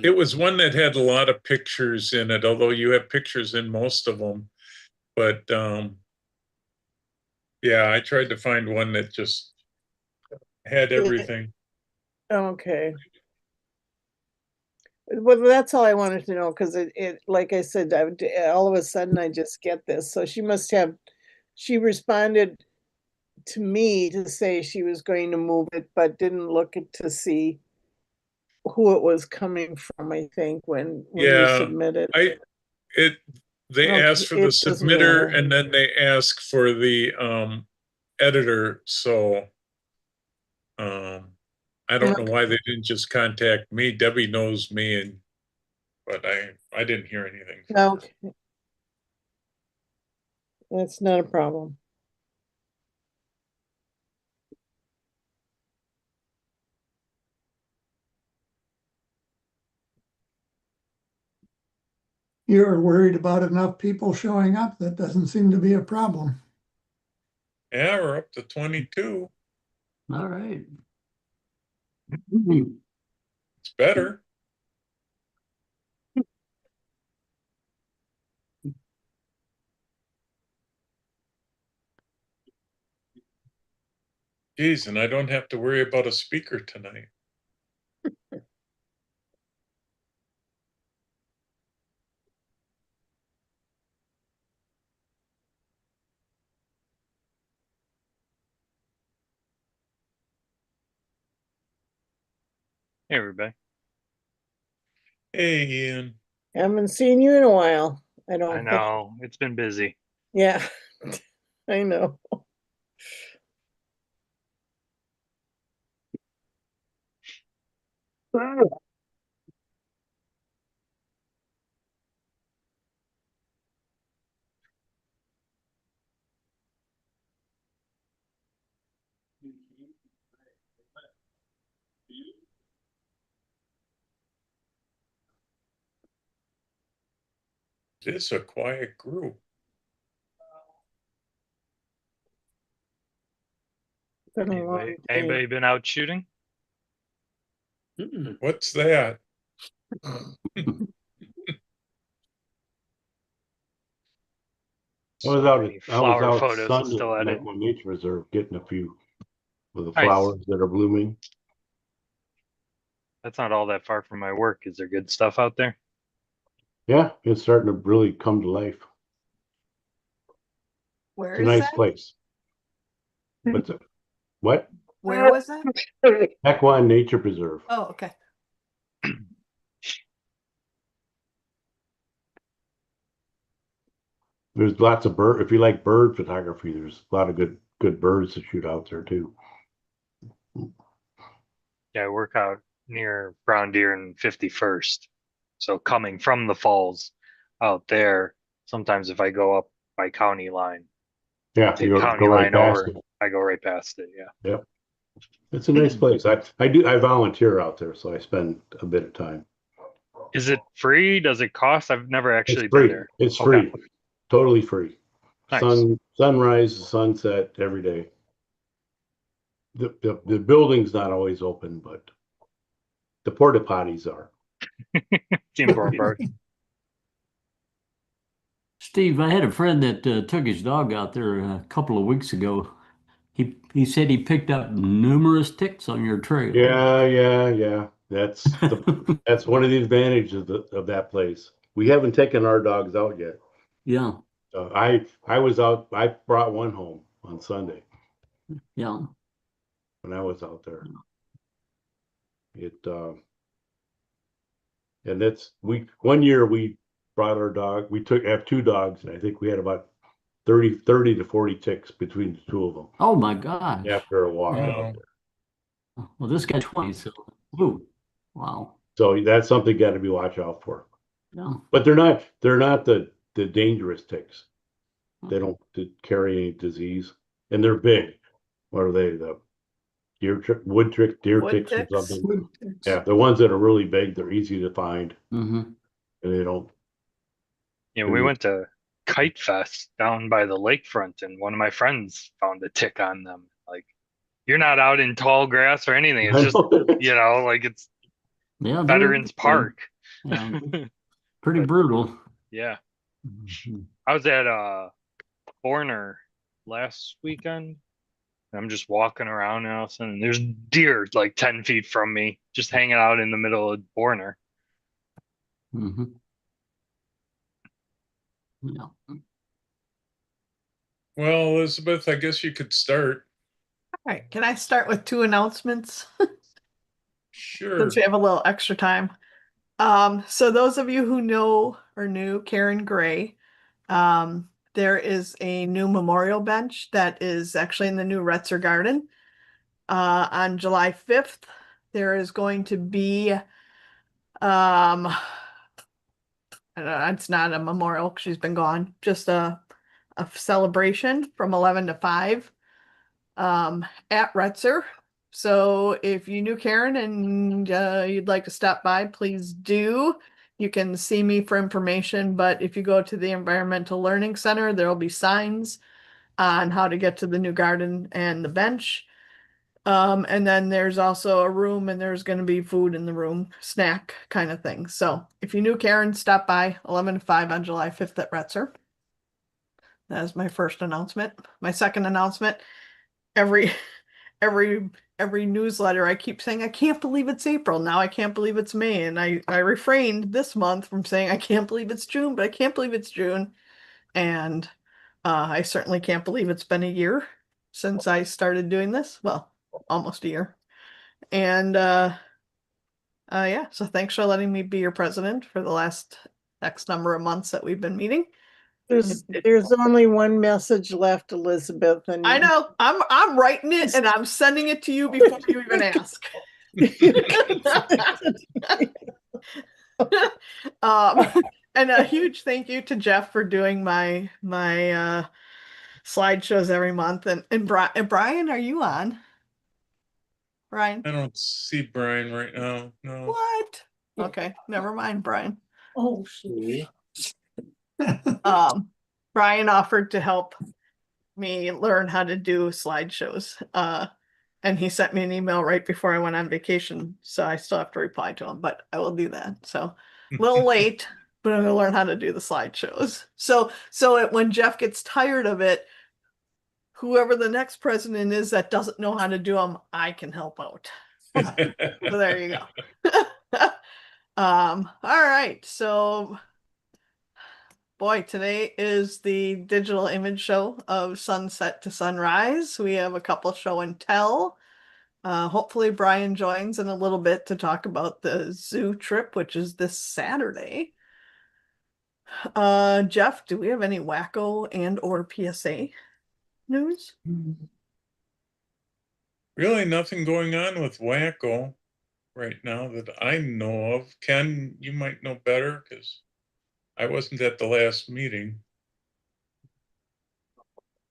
it was one that had a lot of pictures in it, although you have pictures in most of them. But yeah, I tried to find one that just had everything. Okay. Well, that's all I wanted to know because like I said, all of a sudden I just get this. So she responded to me to say she was going to move it, but didn't look to see who it was coming from, I think, when you Yeah, submit it. I it they ask Okay, for the it doesn't submitter matter. and then they ask for the editor. So um, I don't know Okay. why they didn't just contact me. Debbie knows me, and but I didn't hear anything from her. Okay, that's not a problem. You're worried about enough people showing up. That doesn't seem to be a problem. Yeah, we're up to 22. All right. It's better. Geez, and I don't have to worry about a speaker tonight. Hey, everybody. Hey, Ian. Haven't seen you in a while. I I don't think. know it's been busy. Yeah, I know. It's a quiet group. Been a long day. Anybody been out shooting? What's that? I was out. Any I was flower out photos Sunday still at at it. Menomonee Nature Reserve getting a few of the Nice. flowers that are blooming. That's not all that far from my work. Is there good stuff out there? Yeah, it's starting to really come to life. Where It's a is nice that? place. What's it? What? Where was that? Mequon Nature Preserve. Oh, okay. There's lots of bird. If you like bird photography, there's a lot of good birds to shoot out there too. Yeah, I work out near Brown Deer and 51st. So coming from the falls out there, sometimes if I go up by county line, Yeah, take you county go right line past over, it. I go right past it. Yeah. Yep. It's a nice place. I volunteer out there, so I spend a bit of time. Is it free? Does it cost? I've never It's actually been free. there. It's Okay. free. Totally free. Nice. Sunrise to sunset every day. The building's not always open, but the porta potties are. It's the important part. Steve, I had a friend that took his dog out there a couple of weeks ago. He said he picked up numerous ticks on your trail. Yeah. That's one of the advantages of that place. We haven't taken our dogs out yet. Yeah, I was out. I brought one home on Sunday yeah. when I was out there. It and that's we one year we brought our dog. We have two dogs, and I think we had about 30 to 40 ticks between the two of them Oh my gosh. after a walk out Wow. there. Well, this guy 20, so ooh, wow. So that's something got to be watch out for. Yeah. But they're not the dangerous ticks. They don't carry any disease, and they're big. What are they? The deer Wood ticks or ticks? something. Yeah, the ones that are really big, they're easy to find, Mm-hmm. and they don't. You know, we went to Kite Fest down by the lakefront, and one of my friends found a tick on them. Like, you're not out in tall grass or anything. It's I just, know. you know, like it's Yeah, Veterans Park. Yeah, pretty But- brutal. Yeah. Mhm. I was at Borner last weekend. I'm just walking around and all of a sudden there's deer like 10 feet from me, just hanging out in the middle of Borner. Mhm. Yeah. Well, Elizabeth, I guess you could start. All right, can I start with two announcements Sure. since we have a little extra time? So those of you who know or knew Karen Gray, there is a new memorial bench that is actually in the new Retzer Garden. On July 5th, there is going to be I don't know, it's not a memorial 'cause she's been gone, just a celebration from 11 to 5 at Retzer. So if you knew Karen and you'd like to stop by, please do. You can see me for information, but if you go to the Environmental Learning Center, there'll be signs on how to get to the new garden and the bench. And then there's also a room and there's going to be food in the room, snack kind of thing. So if you knew Karen, stop by 11 to 5 on July 5th at Retzer. That is my first announcement. My second announcement, every every newsletter I keep saying I can't believe it's April. Now I can't believe it's May. And I refrained this month from saying I can't believe it's June, but I can't believe it's June. And I certainly can't believe it's been a year since I started doing this. Well, almost a year. And yeah, so thanks for letting me be your president for the last X number of months that we've been meeting. There's only one message left, Elizabeth, and I know. I'm writing it and I'm sending it to you before you even ask. And a huge thank you to Jeff for doing my slideshows every month. And Brian, are you on? Brian? I don't see Brian right now. No. What? Okay, never mind, Brian. Oh, shoot. Brian offered to help me learn how to do slideshows. And he sent me an email right before I went on vacation, so I still have to reply to him, but I will do that. So a little late, but I'm gonna learn how to do the slideshows. So when Jeff gets tired of it, whoever the next president is that doesn't know how to do them, I can help out. So there you go. All right. So boy, today is the digital image show of sunset to sunrise. We have a couple show and tell. Hopefully Brian joins in a little bit to talk about the zoo trip, which is this Saturday. Jeff, do we have any wacko and or PSA news? Really nothing going on with Wacko right now that I know of. Ken, you might know better because I wasn't at the last meeting.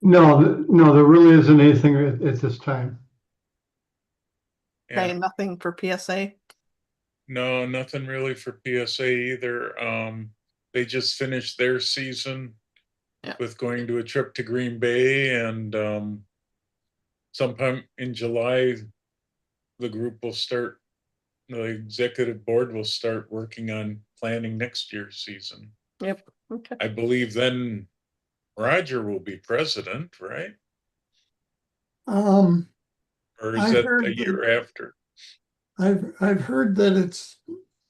No, no, there really isn't anything at this time. Yeah. Saying nothing for PSA. No, nothing really for PSA either. They just finished their season Yeah. with going to a trip to Green Bay, and sometime in July, the group will start, the executive board will start working on planning next year's season. Yep. Okay. I believe then Roger will be president, right? Or is I that heard a year after? I've heard that it's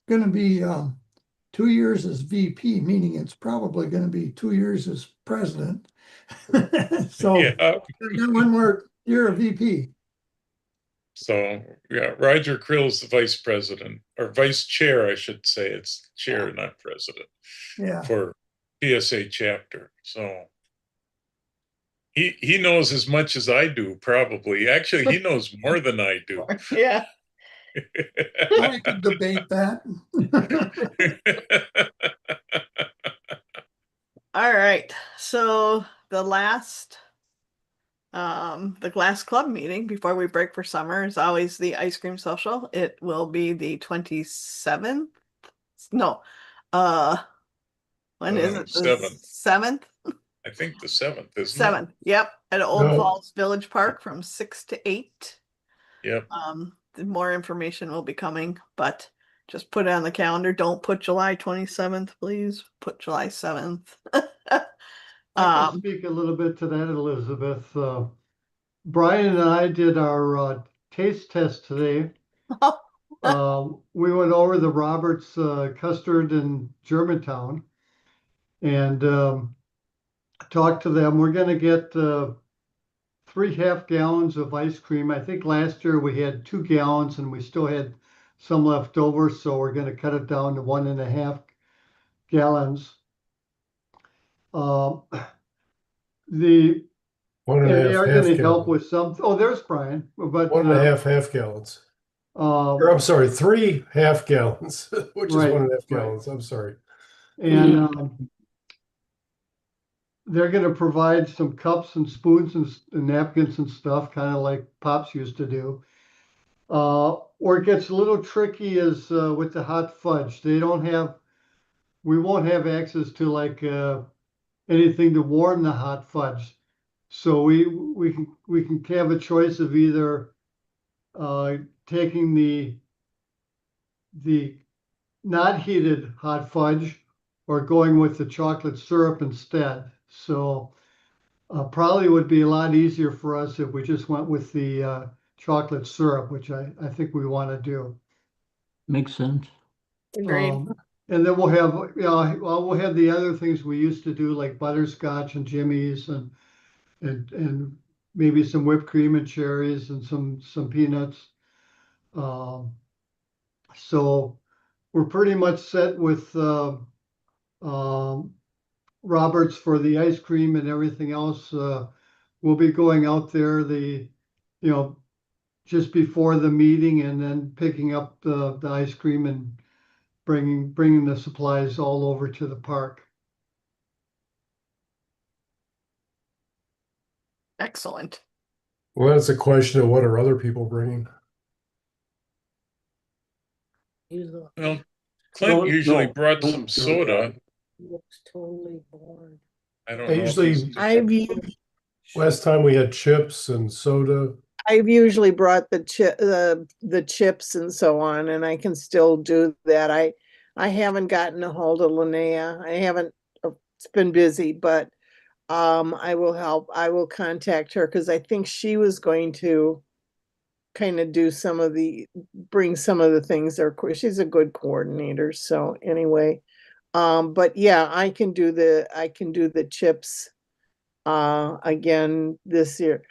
gonna be 2 years as VP, meaning it's probably gonna be 2 years as president. So Yeah. I got one more year of VP. So yeah, Roger Krill's the vice president or vice chair, I should say. It's chair, not president, Yeah. for PSA chapter. So he knows as much as I do, probably. Actually, he knows more than I do. Yeah. I could debate that. All right. So the last club meeting before we break for summer is always the ice cream social. It will be the 27th. No. When is it? The 7th. 7th? I think the 7th, isn't it? 7th. Yep, at Old No. Falls Village Park from 6 to 8. Yep. The more information will be coming, but just put it on the calendar. Don't put July 27th, please. Put July 7th. I can speak a little bit to that, Elizabeth. Brian and I did our taste test today. We went over the Roberts custard in Germantown and talked to them. We're going to get 3 half-gallons of ice cream. I think last year we had 2 gallons and we still had some left over, so we're going to cut it down to 1.5 gallons. The One and And a they half are half going to help gallons. with some. Oh, there's Brian. But 1.5 half gallons. Or I'm sorry, 3 half gallons, which is Right, 1.5 right. gallons. I'm sorry. and they're going to provide some cups and spoons and napkins and stuff, kind of like Pops used to do. Where it gets a little tricky is with the hot fudge. We won't have access to like anything to warm the hot fudge. So we can have a choice of either taking the not heated hot fudge or going with the chocolate syrup instead. So probably would be a lot easier for us if we just went with the chocolate syrup, which I think we want to do. Makes sense. Agreed. And then we'll have, we'll have the other things we used to do, like butterscotch and Jimmy's and maybe some whipped cream and cherries and some peanuts. So we're pretty much set with Roberts for the ice cream and everything else. We'll be going out there just before the meeting and then picking up the ice cream and bringing the supplies all over to the park. Excellent. Well, it's a question of what are other people bringing? Well, Clint usually brought some soda. Looks totally bored. I don't I know. if usually- he's- Last time we had chips and soda. I've usually brought the chips and so on, and I can still do that. I haven't gotten a hold of Linnea. I haven't. It's been busy, but I will help. I will contact her because I think she was going to kind of bring some of the things there. She's a good coordinator. So anyway, but yeah, I can do the chips again this year.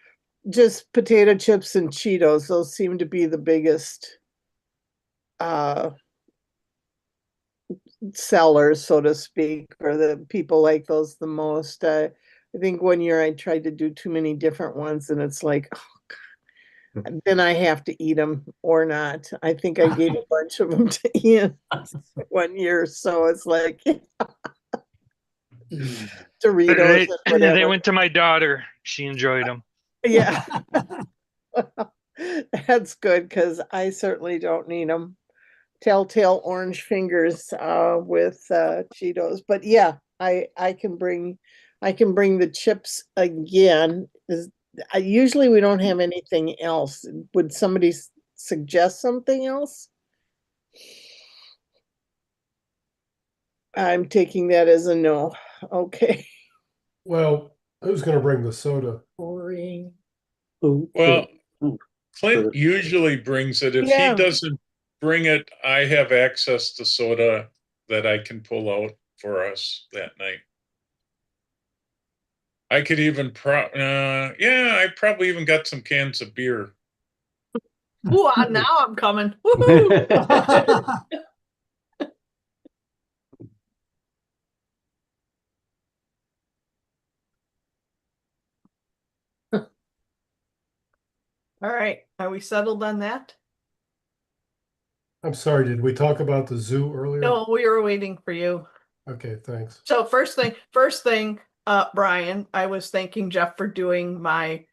Just potato chips and Cheetos. Those seem to be the biggest sellers, so to speak, or the people like those the most. I think one year I tried to do too many different ones and it's like, oh, God. Then I have to eat them or not. I think I gave a bunch of them to Ian one year. So it's like Doritos and They whatever. went to my daughter. She enjoyed them. Yeah. That's good because I certainly don't need them. Telltale orange fingers with Cheetos. But yeah, I can bring the chips again. Usually we don't have anything else. Would somebody suggest something else? I'm taking that as a no. Okay. Well, who's going to bring the soda? Boring. Well, Clint usually brings it. If Yeah. he doesn't bring it, I have access to soda that I can pull out for us that night. I could even I probably even got some cans of beer. Ooh, now I'm coming. Woohoo! All right, are we settled on that? I'm sorry, did we talk about the zoo earlier? No, we were waiting for you. Okay, thanks. So first thing, Brian, I was thanking Jeff for doing my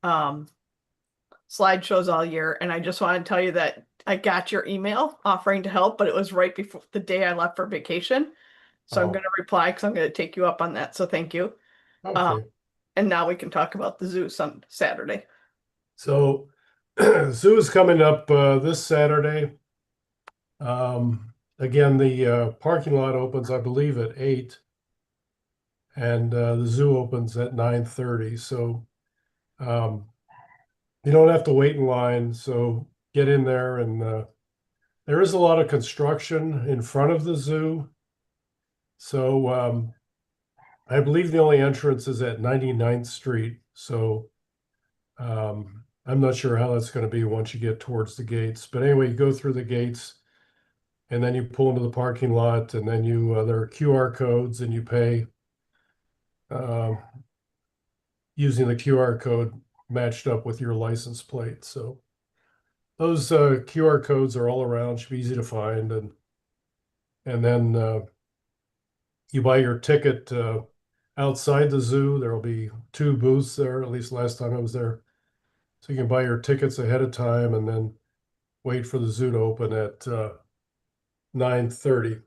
slideshows all year, and I just want to tell you that I got your email offering to help, but it was right before the day I left for vacation. So I'm Oh. going to reply because I'm going to take you up on that. So thank you. Okay. And now we can talk about the zoo on Saturday. So zoo is coming up this Saturday. Again, the parking lot opens, I believe, at 8, and the zoo opens at 9:30. So you don't have to wait in line. So get in there, and there is a lot of construction in front of the zoo. So I believe the only entrance is at 99th Street. So I'm not sure how that's going to be once you get towards the gates. But anyway, you go through the gates, and then you pull into the parking lot, and then there are QR codes, and you pay using the QR code matched up with your license plate. So those QR codes are all around, should be easy to find, and then you buy your ticket outside the zoo. There will be 2 booths there, at least last time I was there. So you can buy your tickets ahead of time and then wait for the zoo to open at 9:30.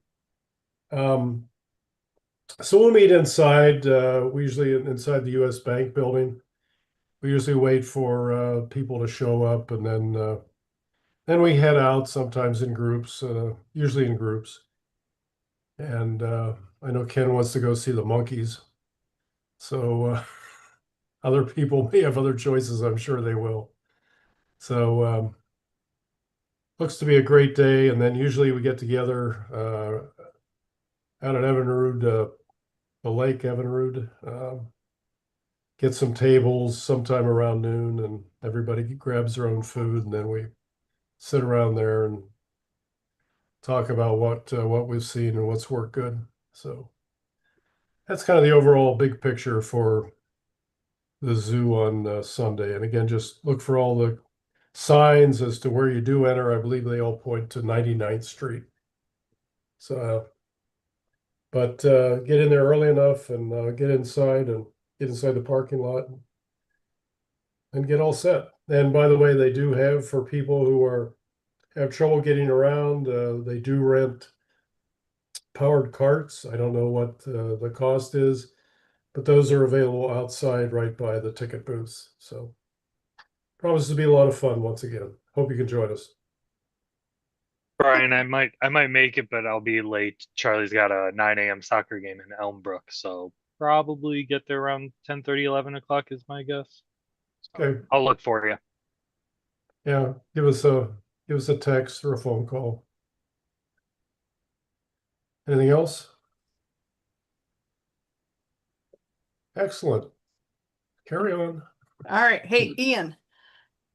So we'll meet inside. We usually inside the U.S. Bank building. We usually wait for people to show up, and then we head out. Sometimes in groups, usually in groups. And I know Ken wants to go see the monkeys, so other people may have other choices. I'm sure they will. So looks to be a great day. And then usually we get together out at Evinrude, the lake Evinrude, get some tables sometime around noon, and everybody grabs their own food, and then we sit around there and talk about what we've seen and what's worked good. So that's kind of the overall big picture for the zoo on Sunday. And again, just look for all the signs as to where you do enter. I believe they all point to 99th Street. So, but get in there early enough and get inside the parking lot and get all set. And by the way, they do have, for people who have trouble getting around, they do rent powered carts. I don't know what the cost is, but those are available outside right by the ticket booths. So promises to be a lot of fun once again. Hope you can join us. Brian, I might make it, but I'll be late. Charlie's got a 9 a.m. soccer game in Elmbrook, so probably get there around 10:30, 11 o'clock is my guess. So Okay. I'll look for you. Yeah, give us a text or a phone call. Anything else? Excellent. Carry on. All right. Hey, Ian,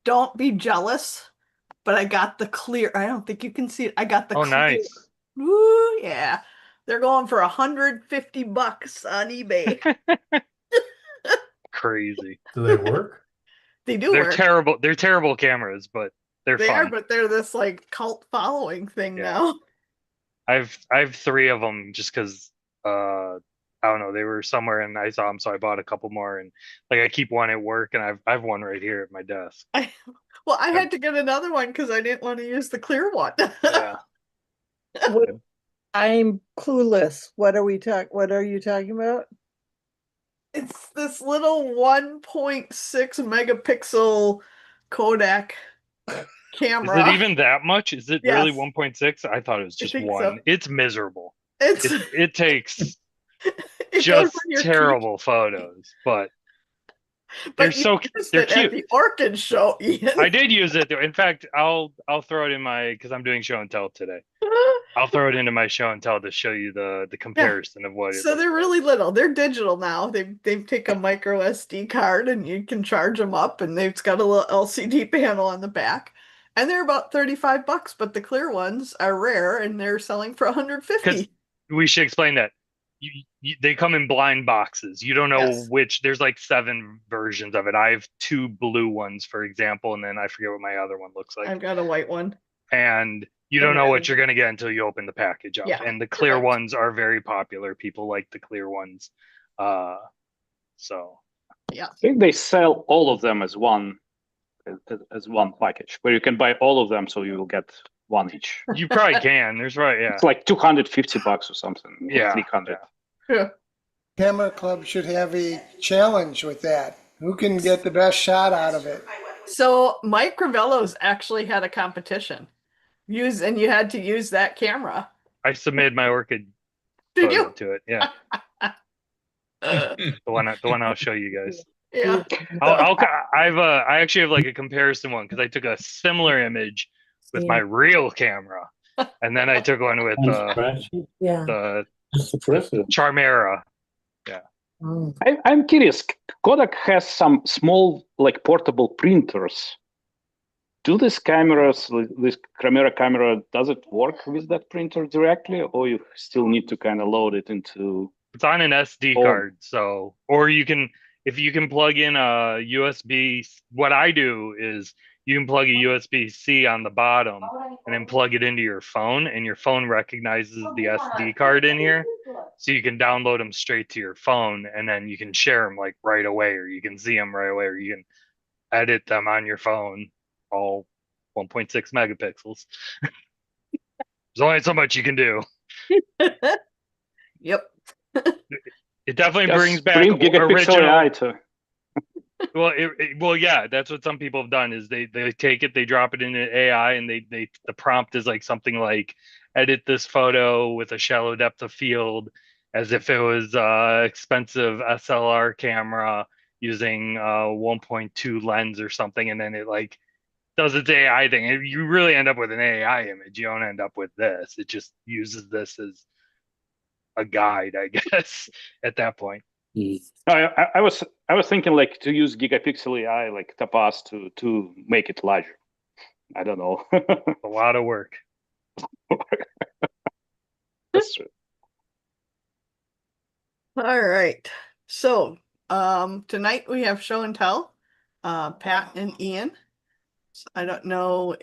don't be jealous, but I got the clear. I don't think you can see it. I got the Oh, clear. nice. Woo, yeah. They're going for $150 on eBay. Crazy. Do they work? They do They're work. terrible. They're terrible cameras, but they're They fun. are, but they're this like cult following thing Yeah. now. I've 3 of them just because I don't know, they were somewhere and I saw them, so I bought a couple more, and like I keep one at work, and I've one right here at my desk. I had to get another one because I didn't want to use the clear one. Yeah. I'm clueless. What are you talking about? It's this little 1.6 megapixel Kodak camera. Is it even that much? Is it really Yes. 1.6? I thought it was just think 1. so. It's miserable. It's It takes it just goes on your terrible photos, but they're But you so used they're it at cute. the orchid show, Ian. I did use it. In fact, I'll throw it in my, because I'm doing show and tell today. I'll throw it into my show and tell to show you the comparison of what it So looks they're like. really little. They're digital now. They've taken a micro SD card and you can charge them up, and they've got a little LCD panel on the back. And they're about $35, but the clear ones are rare and they're selling for $150. We should explain that. They come in blind boxes. You don't know Yes. which. There's like 7 versions of it. I have 2 blue ones, for example, and then I forget what my other one looks like. I've got a white one. And you don't know what you're going to get until you open the package up. Yeah, And the clear right. ones are very popular. People like the clear ones. So Yeah. I think they sell all of them as one package, where you can buy all of them, so you will get one each. you probably can. There's right, yeah. It's like $250 or something. Yeah, 300. Yeah. Camera Club should have a challenge with that. Who can get the best shot out of it? So Mike Ravello's actually had a competition. And you had to use that camera. I submitted my orchid Did photo you? to it. Yeah, the one I'll show you guys. Yeah. I actually have like a comparison one because I took a similar image with my real camera, and then I took one with the Charmera. Yeah. I'm curious. Kodak has some small, like portable printers. Do these cameras, this camera camera, does it work with that printer directly, or you still need to kind of load it into? It's on an SD card, so or you can if you can plug in a USB. What I do is you can plug a USB-C on the bottom and then plug it into your phone, and your phone recognizes the SD card in here, so you can download them straight to your phone, and then you can share them like right away, or you can see them right away, or you can edit them on your phone, all 1.6 megapixels. There's only so much you can do. Yep. It definitely Just brings back bring gigapixel original. AI to. Well, yeah, that's what some people have done is they take it, they drop it into AI, and they the prompt is like something like edit this photo with a shallow depth of field as if it was expensive SLR camera using 1.2 lens or something, and then it like does its AI thing. And you really end up with an AI image. You don't end up with this. It just uses this as a guide, I guess, at that point. I was thinking like to use gigapixel AI like Tapas to make it larger. I don't know. A lot of work. That's true. All right. So tonight we have show and tell, Pat and Ian. So I don't know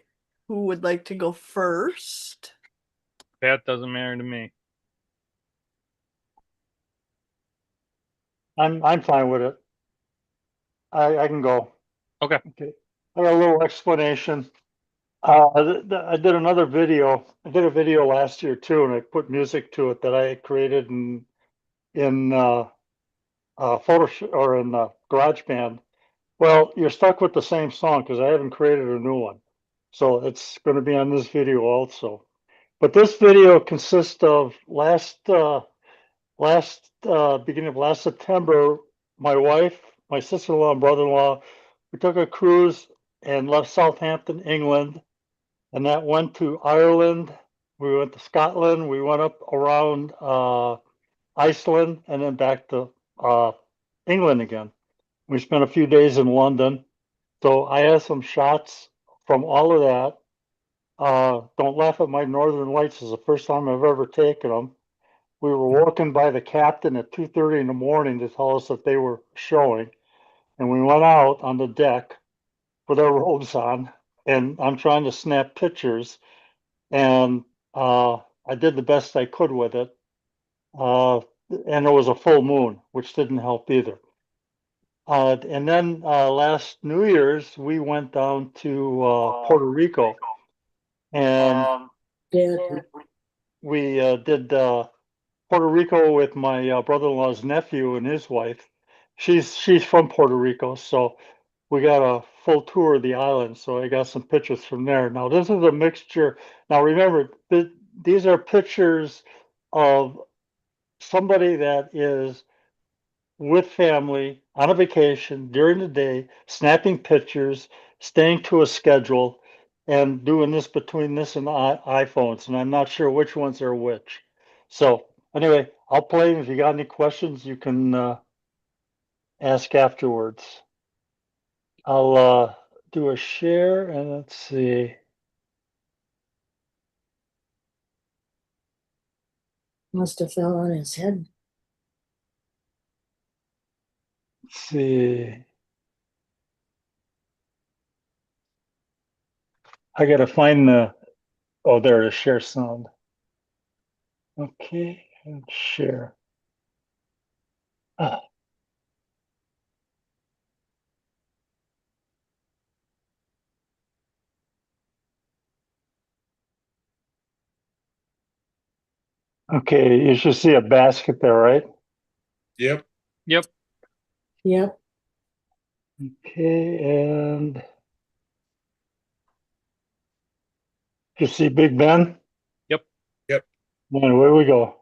who would like to go first. That doesn't matter to me. I'm fine with it. I can go. Okay. I got a little explanation. I did another video. I did a video last year too, and I put music to it that I created in Photoshop or in GarageBand. Well, you're stuck with the same song because I haven't created a new one, so it's going to be on this video also. But this video consists of beginning of last September, my wife, my sister-in-law, and brother-in-law, we took a cruise and left Southampton, England, and that went to Ireland. We went to Scotland. We went up around Iceland, and then back to England again. We spent a few days in London. So I have some shots from all of that. Don't laugh at my Northern Lights. It's the first time I've ever taken them. We were walking by the captain at 2:30 in the morning to tell us that they were showing. And we went out on the deck with our robes on, and I'm trying to snap pictures. And I did the best I could with it. And it was a full moon, which didn't help either. And then last New Year's, we went down to Puerto Rico, and we did Puerto Rico with my brother-in-law's nephew and his wife. She's from Puerto Rico, so we got a full tour of the island. So I got some pictures from there. Now this is a mixture. Now remember, these are pictures of somebody that is with family on a vacation during the day, snapping pictures, staying to a schedule, and doing this between this and iPhones. And I'm not sure which ones are which. So anyway, I'll play. If you got any questions, you can ask afterwards. I'll do a share and let's see. Must have fell on his head. Let's see. I gotta find the, oh, there it is, share sound. Okay, and share. Ah. Okay, you should see a basket there, right? Yep. Yep. Yep. Okay, and you see Big Ben? Yep. Yep. And away we go.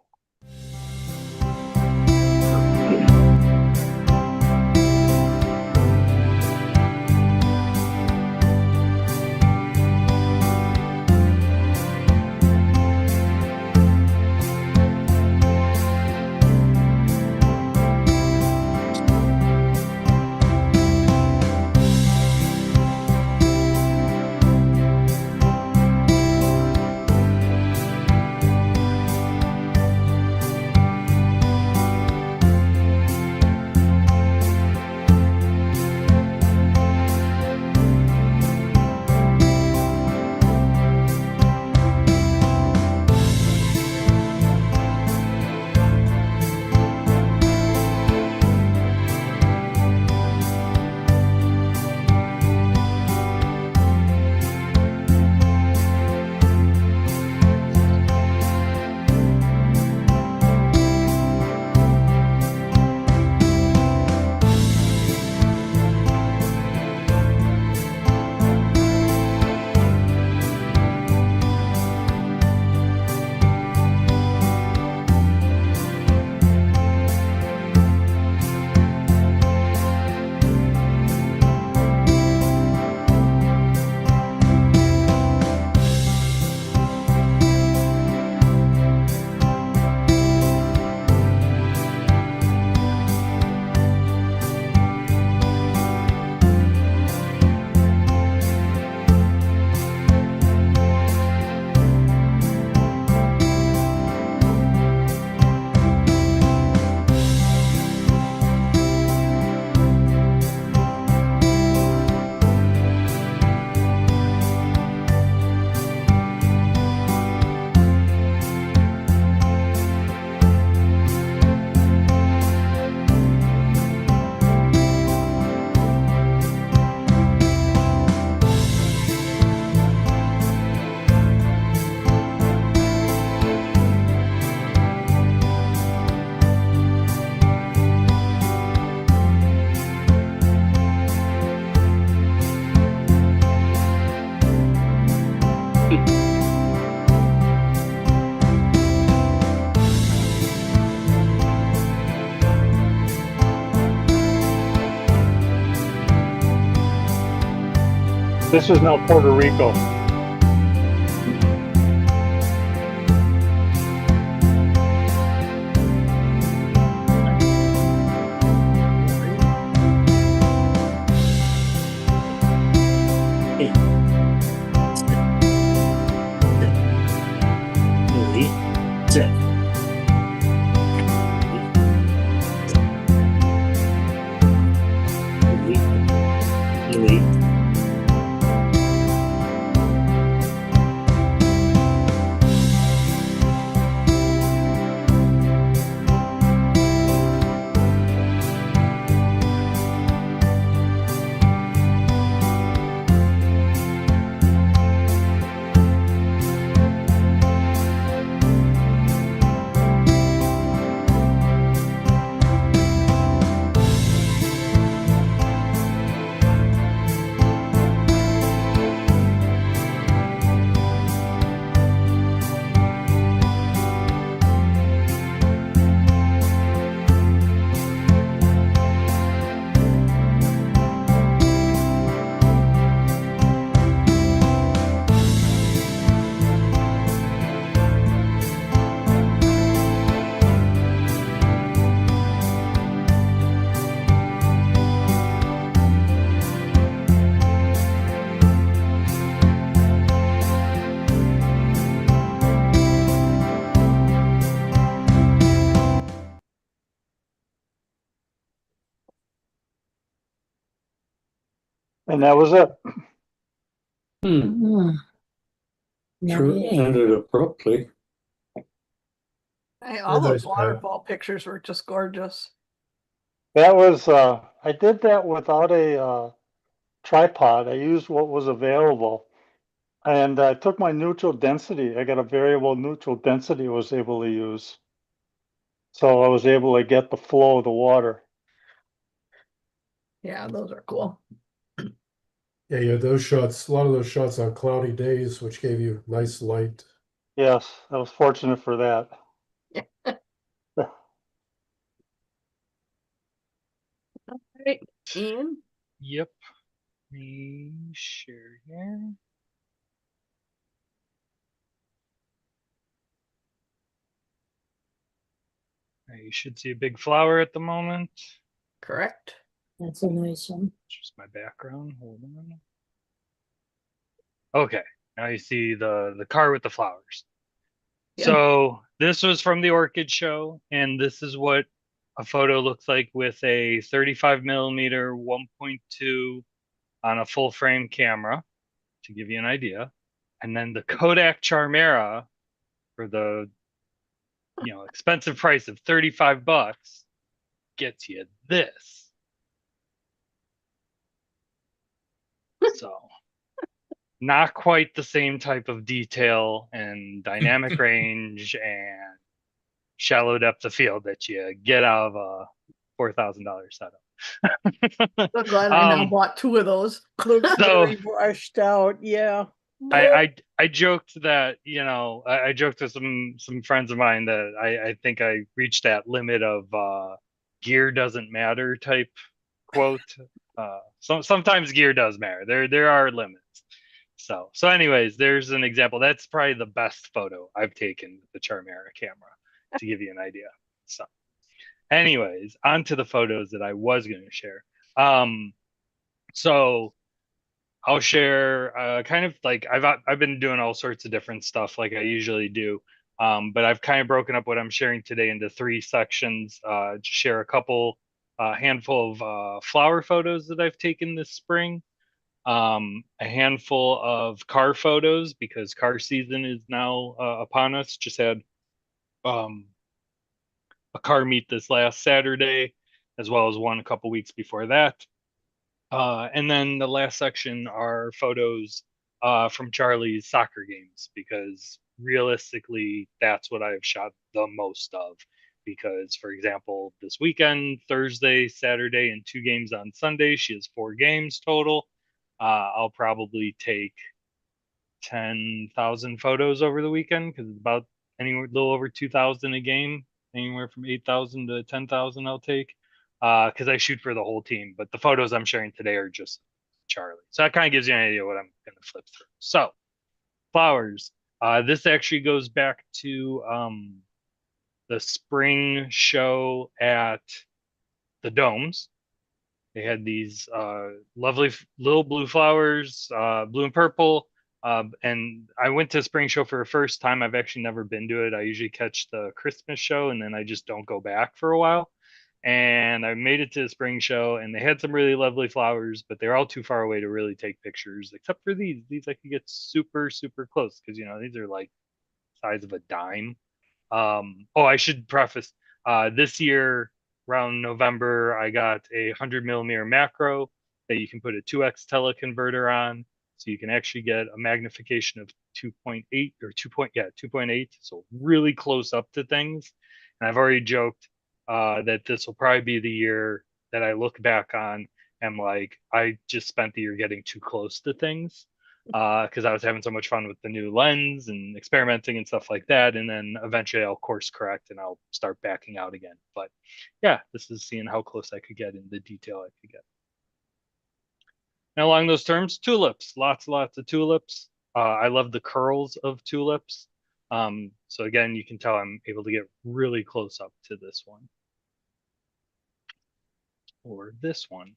This is now Puerto Rico. And that was it. Sure ended abruptly. Hey, all Very those nice, Pat. waterfall pictures were just gorgeous. That was, I did that without a tripod. I used what was available. And I took my neutral density. I got a variable neutral density I was able to use. So I was able to get the flow of the water. Yeah, those are cool. Yeah, you had those shots, a lot of those shots on cloudy days, which gave you nice light. Yes, I was fortunate for that. All right, Ian. Yep. Let me share here. You should see a big flower at the moment. Correct. That's a nice one. Just my background. Hold on. Okay, now you see the car with the flowers. Yeah. So this was from the orchid show, and this is what a photo looks like with a 35 millimeter 1.2 on a full frame camera, to give you an idea. And then the Kodak Charmera for the expensive price of $35 gets you this. So not quite the same type of detail and dynamic range and shallow depth of field that you get out of a $4,000 setup. So glad I now bought two of those. Looks So- very washed out, yeah. I joked that I joked with some friends of mine that I think I reached that limit of gear doesn't matter type quote. Sometimes gear does matter. There are limits. So anyways, there's an example. That's probably the best photo I've taken with the Charmera camera to give you an idea. So anyways, on to the photos that I was going to share. So I'll share kind of like I've been doing all sorts of different stuff like I usually do. But I've kind of broken up what I'm sharing today into three sections. Share a couple handful of flower photos that I've taken this spring. A handful of car photos because car season is now upon us. Just had um, a car meet this last Saturday, as well as one a couple weeks before that. And then the last section are photos from Charlie's soccer games because realistically, that's what I've shot the most of. Because, for example, this weekend, Thursday, Saturday, and 2 games on Sunday, she has 4 games total. I'll probably take 10,000 photos over the weekend because it's about anywhere a little over 2,000 a game, anywhere from 8,000 to 10,000 I'll take because I shoot for the whole team. But the photos I'm sharing today are just Charlie. So that kind of gives you an idea what I'm going to flip through. So flowers. This actually goes back to the spring show at the Domes. They had these lovely little blue flowers, blue and purple. And I went to spring show for the first time. I've actually never been to it. I usually catch the Christmas show and then I just don't go back for a while. And I made it to the spring show and they had some really lovely flowers, but they're all too far away to really take pictures, except for these. These I could get super, super close because, these are like size of a dime. I should preface this year around November, I got a 100 millimeter macro that you can put a 2x teleconverter on. So you can actually get a magnification of 2.8 or 2.8. So really close up to things. And I've already joked that this will probably be the year that I look back on and like, I just spent the year getting too close to things because I was having so much fun with the new lens and experimenting and stuff like that. And then eventually I'll course correct and I'll start backing out again. But yeah, this is seeing how close I could get in the detail I could get. And along those terms, tulips, lots of tulips. I love the curls of tulips. So again, you can tell I'm able to get really close up to this one. Or this one.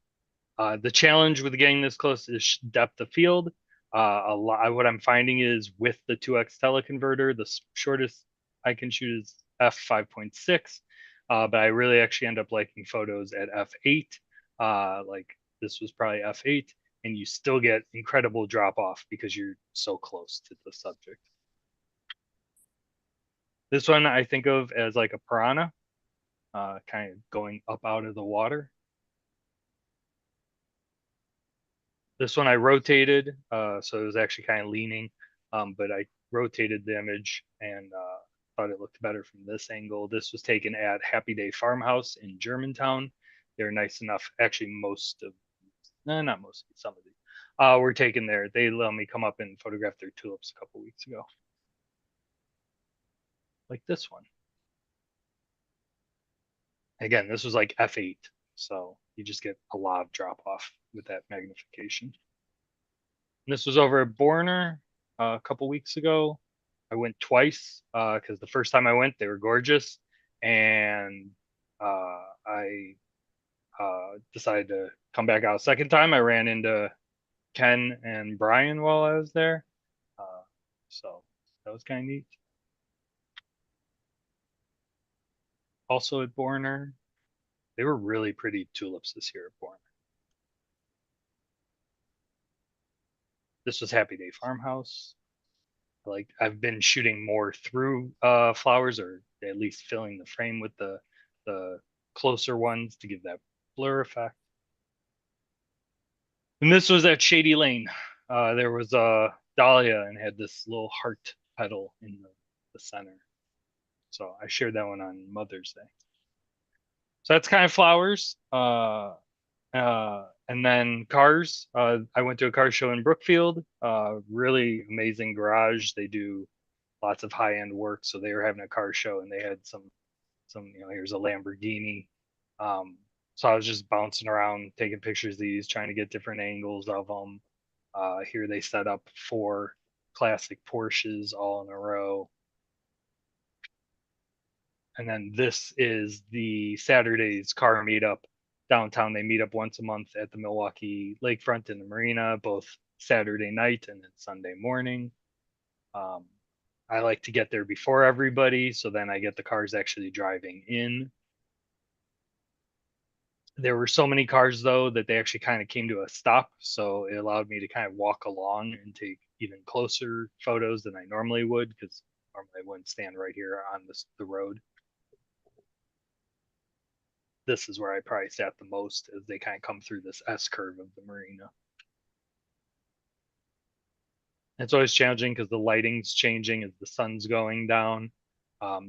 The challenge with getting this close is depth of field. What I'm finding is with the 2x teleconverter, the shortest I can shoot is f5.6, but I really actually end up liking photos at f8. Like this was probably f8, and you still get incredible drop off because you're so close to the subject. This one I think of as like a piranha, kind of going up out of the water. This one I rotated, so it was actually kind of leaning, but I rotated the image and thought it looked better from this angle. This was taken at Happy Day Farmhouse in Germantown. They're nice enough. Actually, not most, some of these were taken there. They let me come up and photograph their tulips a couple weeks ago. Like this one. Again, this was like f8, so you just get a lot of drop off with that magnification. And this was over at Borner a couple weeks ago. I went twice because the first time I went, they were gorgeous, and I decided to come back out a second time. I ran into Ken and Brian while I was there, so that was kind of neat. Also at Borner, they were really pretty tulips this year at Borner. This was Happy Day Farmhouse. Like I've been shooting more through flowers, or at least filling the frame with the closer ones to give that blur effect. And this was at Shady Lane. There was a dahlia and had this little heart petal in the center. So I shared that one on Mother's Day. So that's kind of flowers. And then cars. I went to a car show in Brookfield. Really amazing garage. They do lots of high-end work. So they were having a car show and they had some, here's a Lamborghini. So I was just bouncing around, taking pictures of these, trying to get different angles of them. Here they set up 4 classic Porsches all in a row. And then this is the Saturday's car meetup downtown. They meet up once a month at the Milwaukee Lakefront in the marina, both Saturday night and then Sunday morning. I like to get there before everybody, so then I get the cars actually driving in. There were so many cars though that they actually kind of came to a stop, so it allowed me to kind of walk along and take even closer photos than I normally would, because normally I wouldn't stand right here on the road. This is where I probably sat the most as they kind of come through this S curve of the marina. It's always challenging because the lighting's changing as the sun's going down.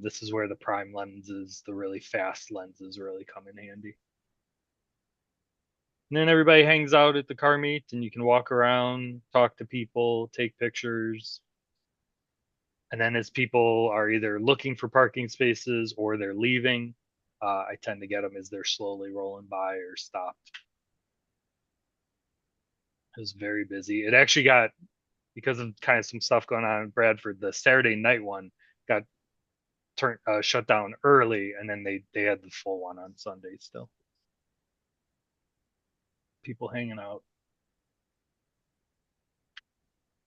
This is where the prime lenses, the really fast lenses, really come in handy. And then everybody hangs out at the car meet and you can walk around, talk to people, take pictures. And then as people are either looking for parking spaces or they're leaving, I tend to get them as they're slowly rolling by or stopped. It was very busy. It actually got, because of kind of some stuff going on in Bradford, the Saturday night one got shut down early, and then they had the full one on Sunday still. People hanging out.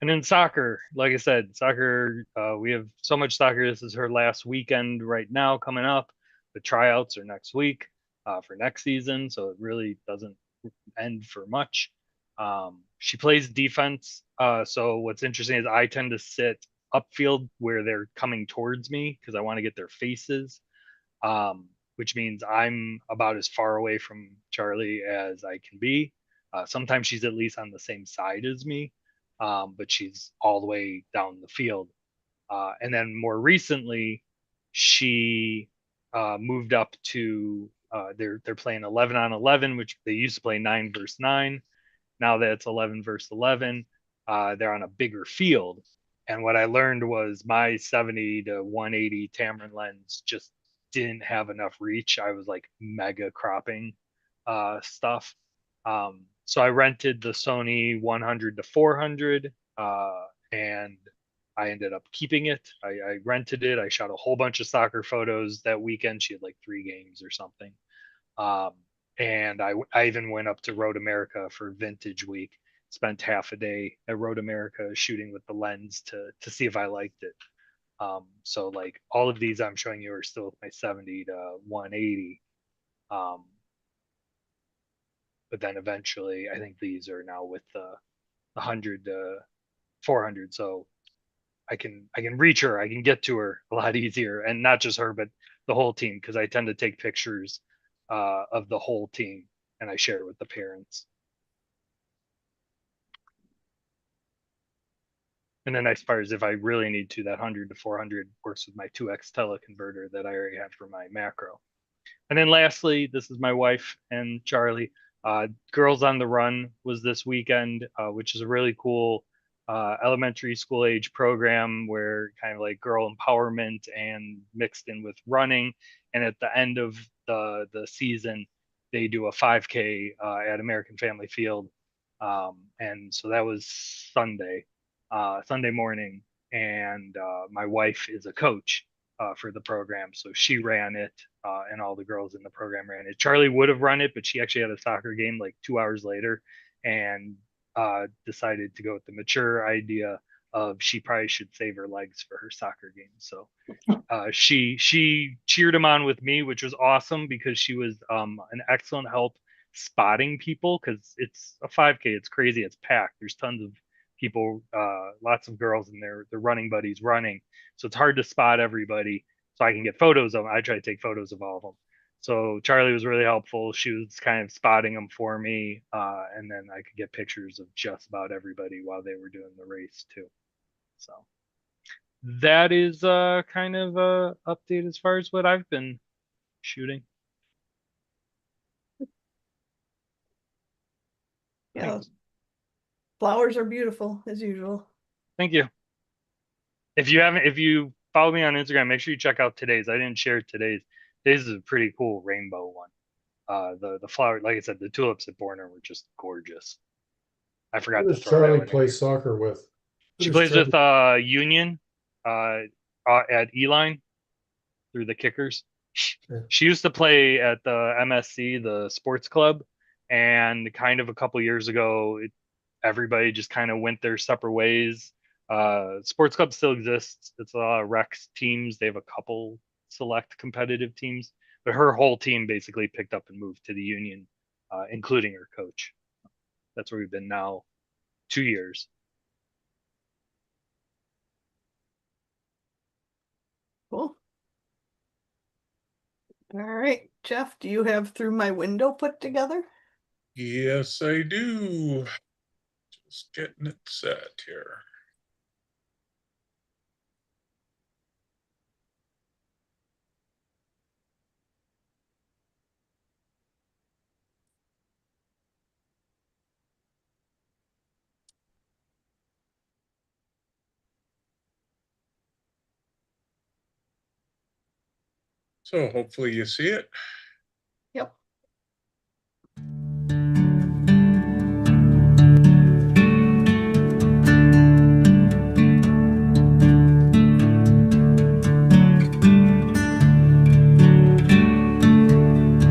And then soccer, like I said, soccer, we have so much soccer. This is her last weekend right now coming up. The tryouts are next week for next season, so it really doesn't end for much. She plays defense. So what's interesting is I tend to sit upfield where they're coming towards me because I want to get their faces, which means I'm about as far away from Charlie as I can be. Sometimes she's at least on the same side as me, but she's all the way down the field. And then more recently, she moved up to they're playing 11 on 11, which they used to play 9 versus 9. Now that it's 11 versus 11, they're on a bigger field. And what I learned was my 70 to 180 Tamron lens just didn't have enough reach. I was like mega cropping stuff. So I rented the Sony 100 to 400 and I ended up keeping it. I rented it. I shot a whole bunch of soccer photos that weekend. She had like 3 games or something. And I even went up to Road America for Vintage Week. Spent half a day at Road America shooting with the lens to see if I liked it. So like all of these I'm showing you are still with my 70 to 180. But then eventually I think these are now with the 100 to 400. So I can reach her, I can get to her a lot easier, and not just her, but the whole team, because I tend to take pictures of the whole team and I share it with the parents. And the nice part is if I really need to, that 100 to 400 works with my 2x teleconverter that I already have for my macro. And then lastly, this is my wife and Charlie. Girls on the Run was this weekend, which is a really cool elementary school age program where kind of like girl empowerment and mixed in with running. And at the end of the season, they do a 5K at American Family Field. And so that was Sunday morning. And my wife is a coach for the program. So she ran it, and all the girls in the program ran it. Charlie would have run it, but she actually had a soccer game like 2 hours later and decided to go with the mature idea of she probably should save her legs for her soccer game. So she cheered him on with me, which was awesome because she was an excellent help spotting people because it's a 5K. It's crazy. It's packed. There's tons of people, lots of girls and their running buddies running. So it's hard to spot everybody. So I can get photos of them. I try to take photos of all of them. So Charlie was really helpful. She was kind of spotting them for me, and then I could get pictures of just about everybody while they were doing the race too. So that is kind of a update as far as what I've been shooting. Yeah, Thanks. flowers are beautiful as usual. Thank you. If you follow me on Instagram, make sure you check out today's. I didn't share today's. Today's is a pretty cool rainbow one. The flower, like I said, the tulips at Borner were just gorgeous. I forgot Who to does throw that Charlie one in play here. soccer with? She Who plays does with Union at Eline through the Kickers. Yeah. She used to play at the MSC, the sports club, and kind of a couple years ago, everybody just kind of went their separate ways. Sports club still exists. It's a lot of Rex teams. They have a couple select competitive teams, but her whole team basically picked up and moved to the Union, including her coach. That's where we've been now 2 years. Cool. All right, Jeff, do you have Through My Window put together? Yes, I do. Just getting it set here. So hopefully you see it. Yep.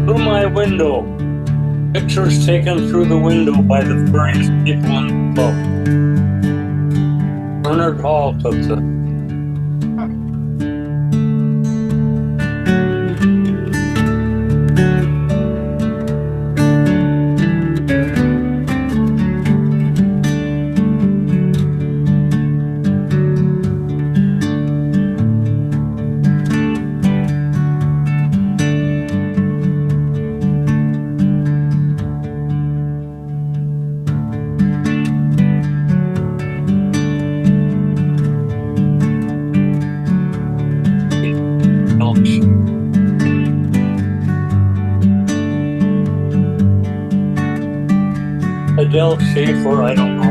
Through my window. Pictures taken through the window by the various people in the club. Bernard Hall took the Adele Schaefer, I don't know.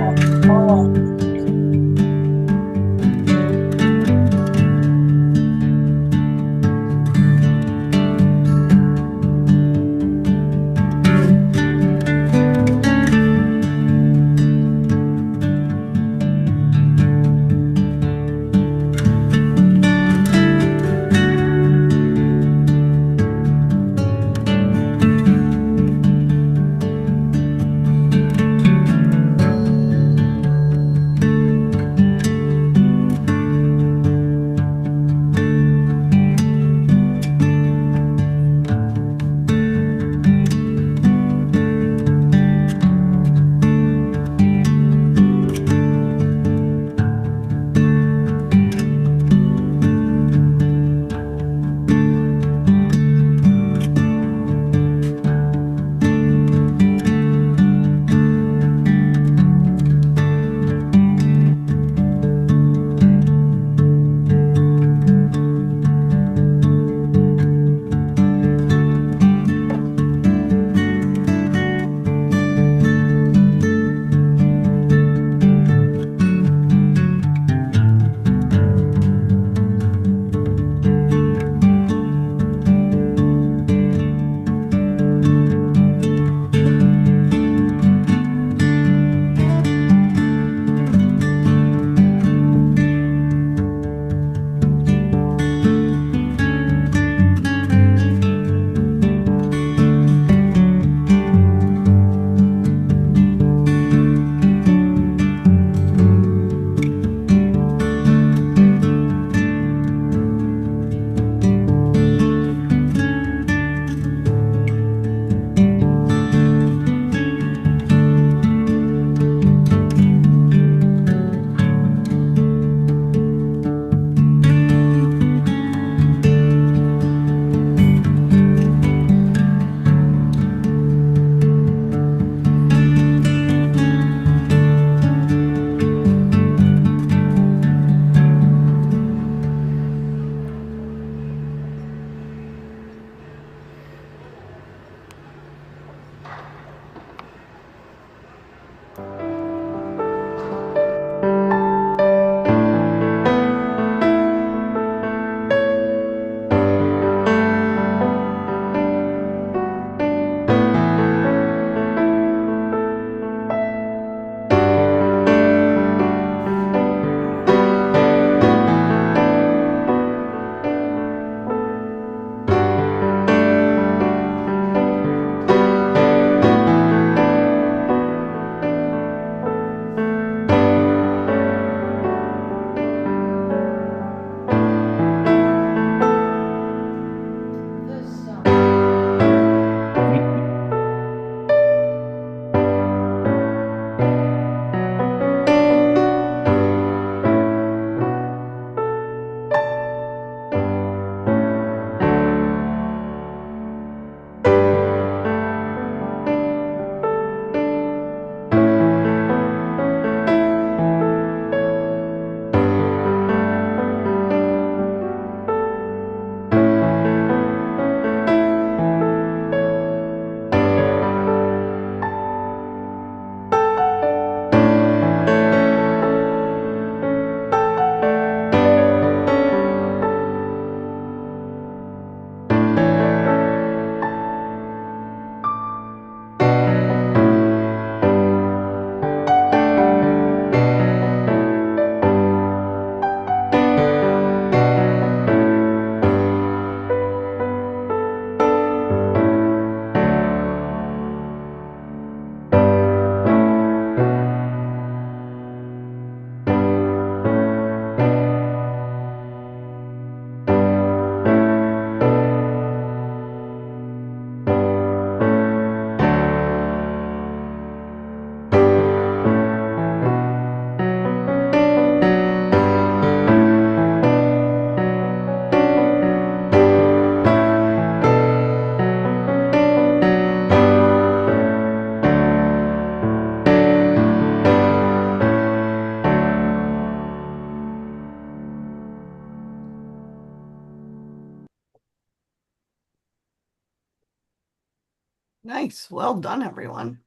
Nice. Well done, everyone.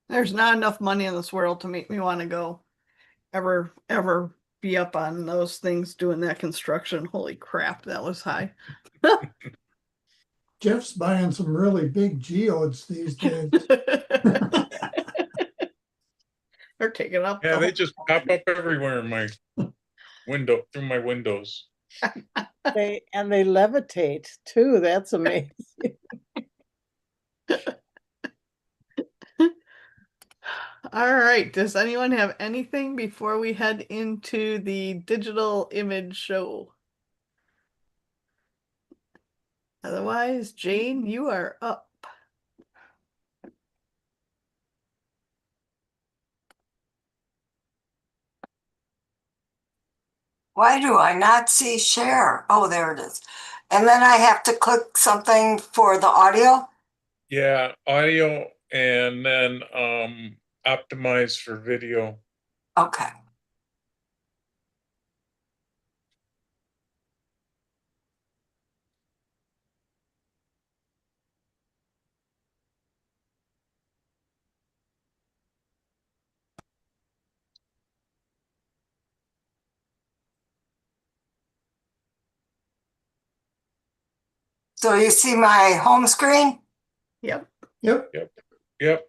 There's not enough money in this world to make me want to go ever be up on those things doing that construction. Holy crap, that was high. Jeff's buying some really big geodes these days. They're taking up. Yeah, the they whole- just pop up everywhere in my window, through my windows. They levitate too. That's amazing. All right. Does anyone have anything before we head into the digital image show? Otherwise, Jane, you are up. Why do I not see share? Oh, there it is. And then I have to click something for the audio? Yeah, audio and then optimize for video. Okay. So you see my home screen? Yep. Yep. Yep. Yep.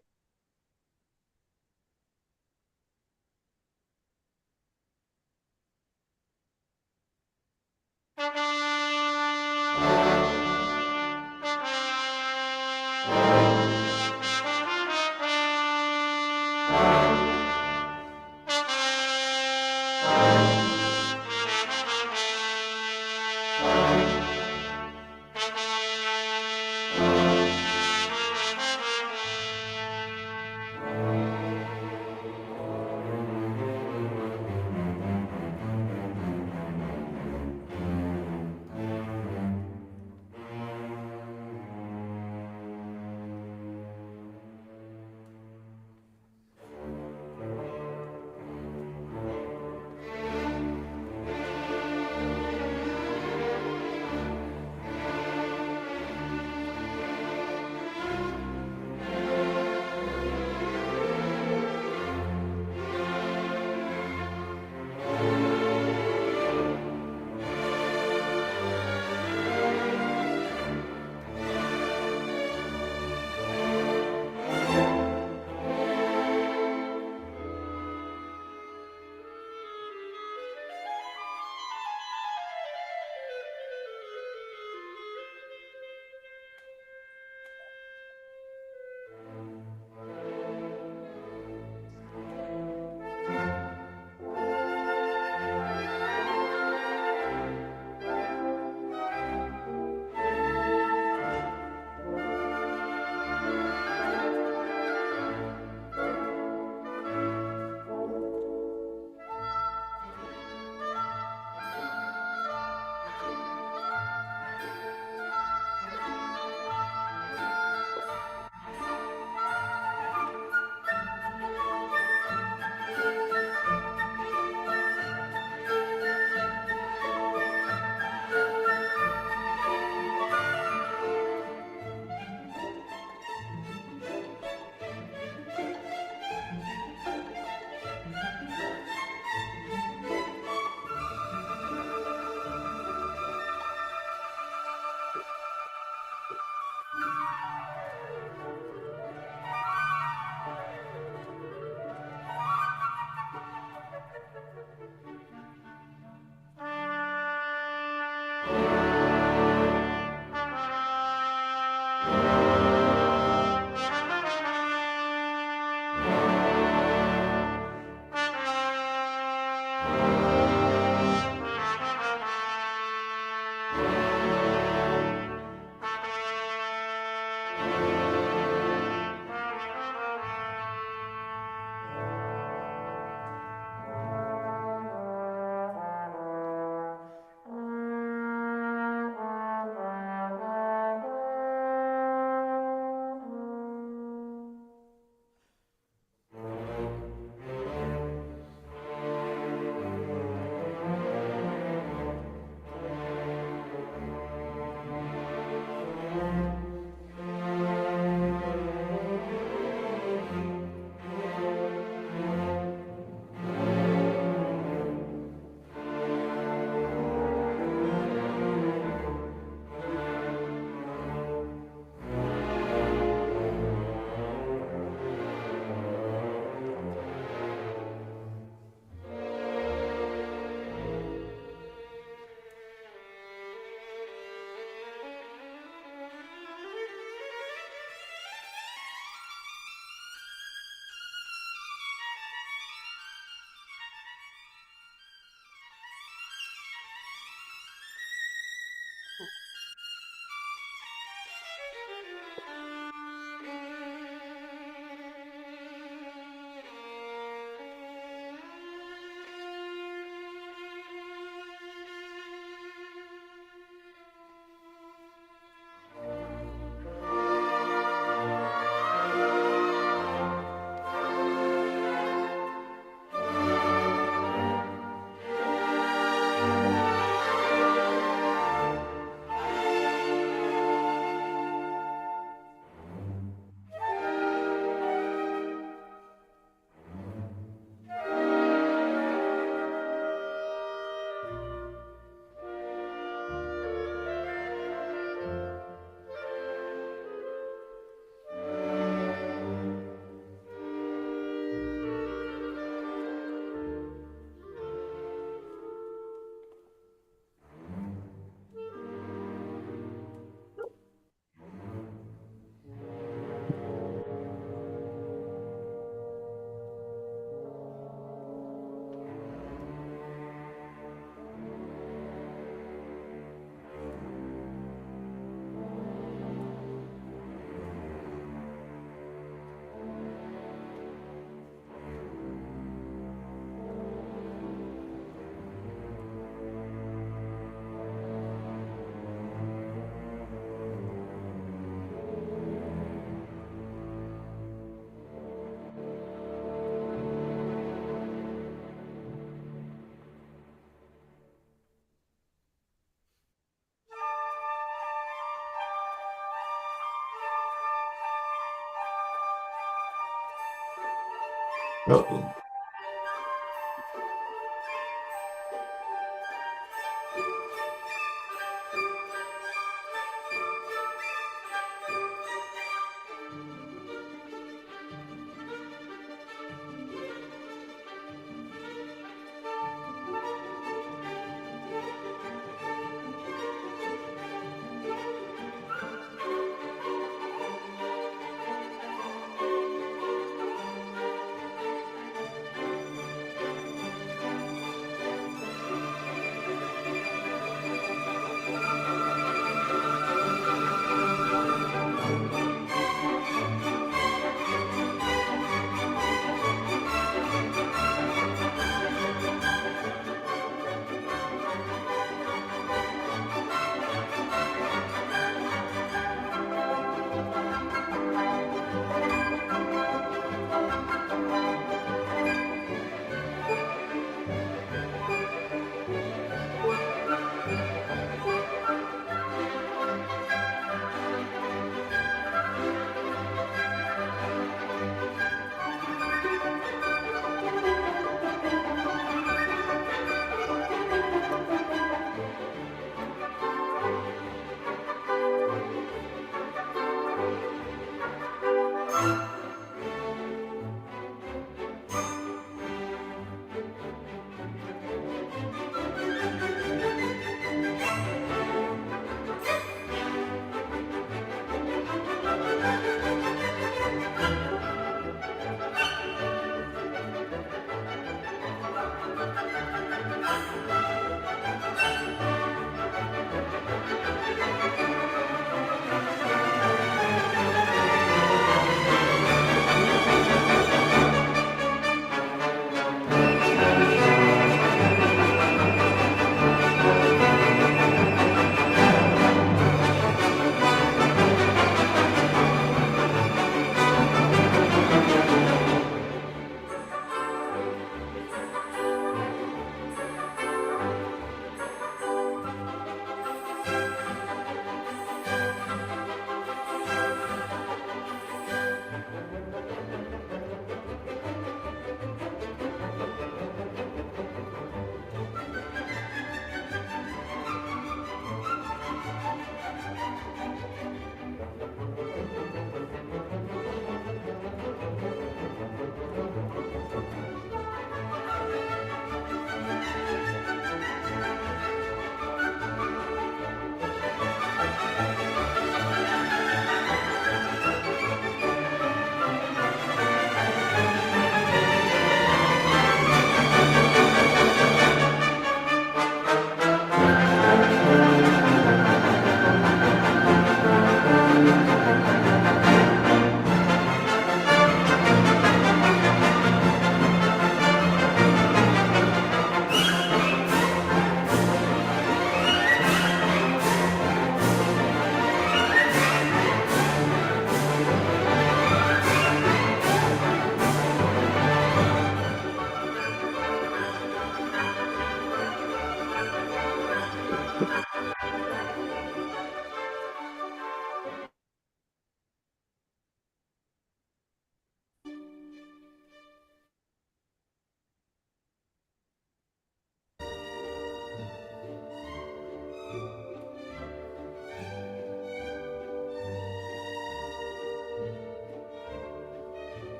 Uh-oh.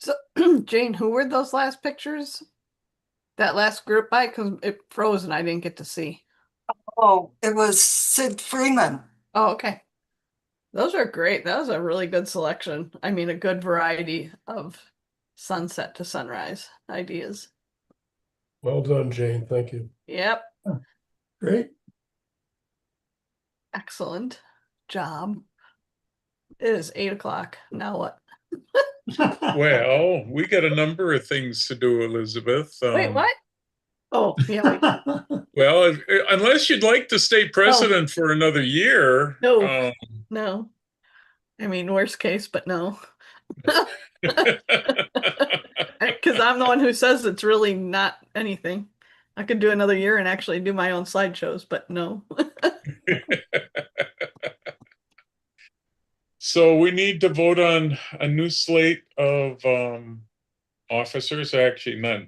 So, Jane, who were those last pictures? That last group by? Because it froze and I didn't get to see. Oh, it was Sid Freeman. Oh, okay. Those are great. That was a really good selection. I mean, a good variety of sunset to sunrise ideas. Well done, Jane. Thank you. Yep. Great. Excellent job. It is 8 o'clock. Now what? Well, we got a number of things to do, Elizabeth. Wait, what? Oh, yeah. Well, unless you'd like to stay president for another year. No. No. I mean, worst case, but no. Because I'm the one who says it's really not anything. I could do another year and actually do my own slideshows, but no. So we need to vote on a new slate of officers. Actually, not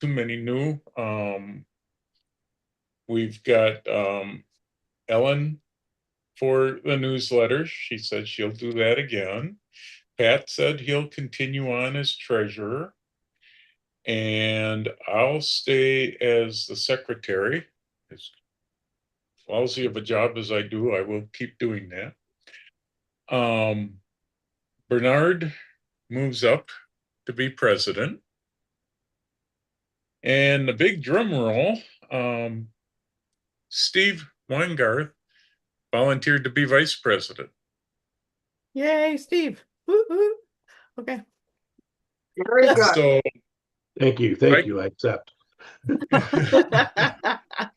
too many new. We've got Ellen for the newsletters. She said she'll do that again. Pat said he'll continue on as treasurer. And I'll stay as the secretary. As lousy of a job as I do, I will keep doing that. Bernard moves up to be president. And the big drum roll, Steve Weingarth volunteered to be vice president. Yay, Steve. Woo-hoo. Okay. Very good. So Thank you. Thank you. I accept. So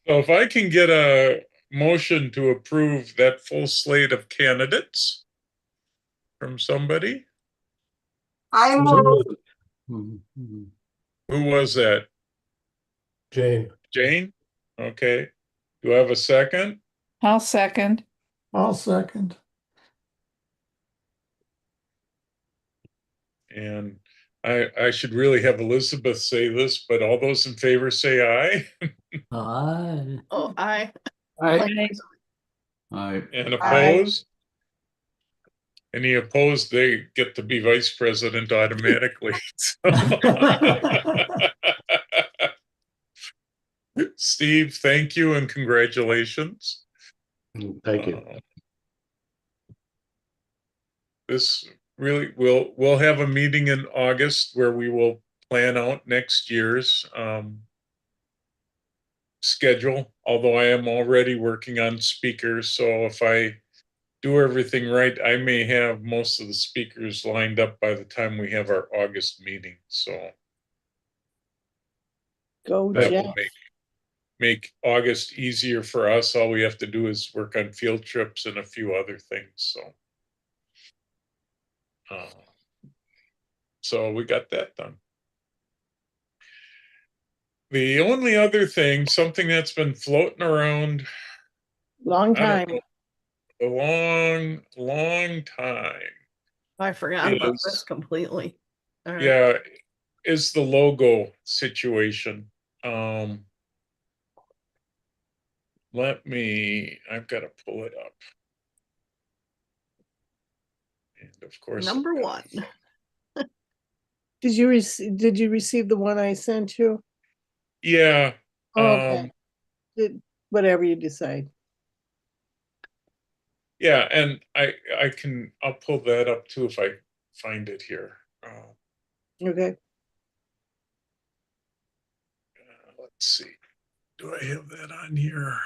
if I can get a motion to approve that full slate of candidates from somebody. I move. Who was that? Jane. Jane? Okay. Do I have a second? I'll second. I'll second. And I should really have Elizabeth say this, but all those in favor say aye. Aye. Oh, aye. Aye. Aye. And opposed? Any opposed, they get to be vice president automatically. Steve, thank you and congratulations. Thank you. This really we'll have a meeting in August where we will plan out next year's schedule, although I am already working on speakers. So if I do everything right, I may have most of the speakers lined up by the time we have our August meeting. So Go, that Jeff. will make August easier for us. All we have to do is work on field trips and a few other things. So we got that done. The only other thing, something that's been floating around Long time. a long time. I forgot about this completely. All right. Yeah, is the logo situation. I've got to pull it up. And of course, Number one. Did you receive the one I sent you? Yeah. Okay. Whatever you decide. Yeah, and I'll pull that up too if I find it here. Okay. Let's see. Do I have that on here?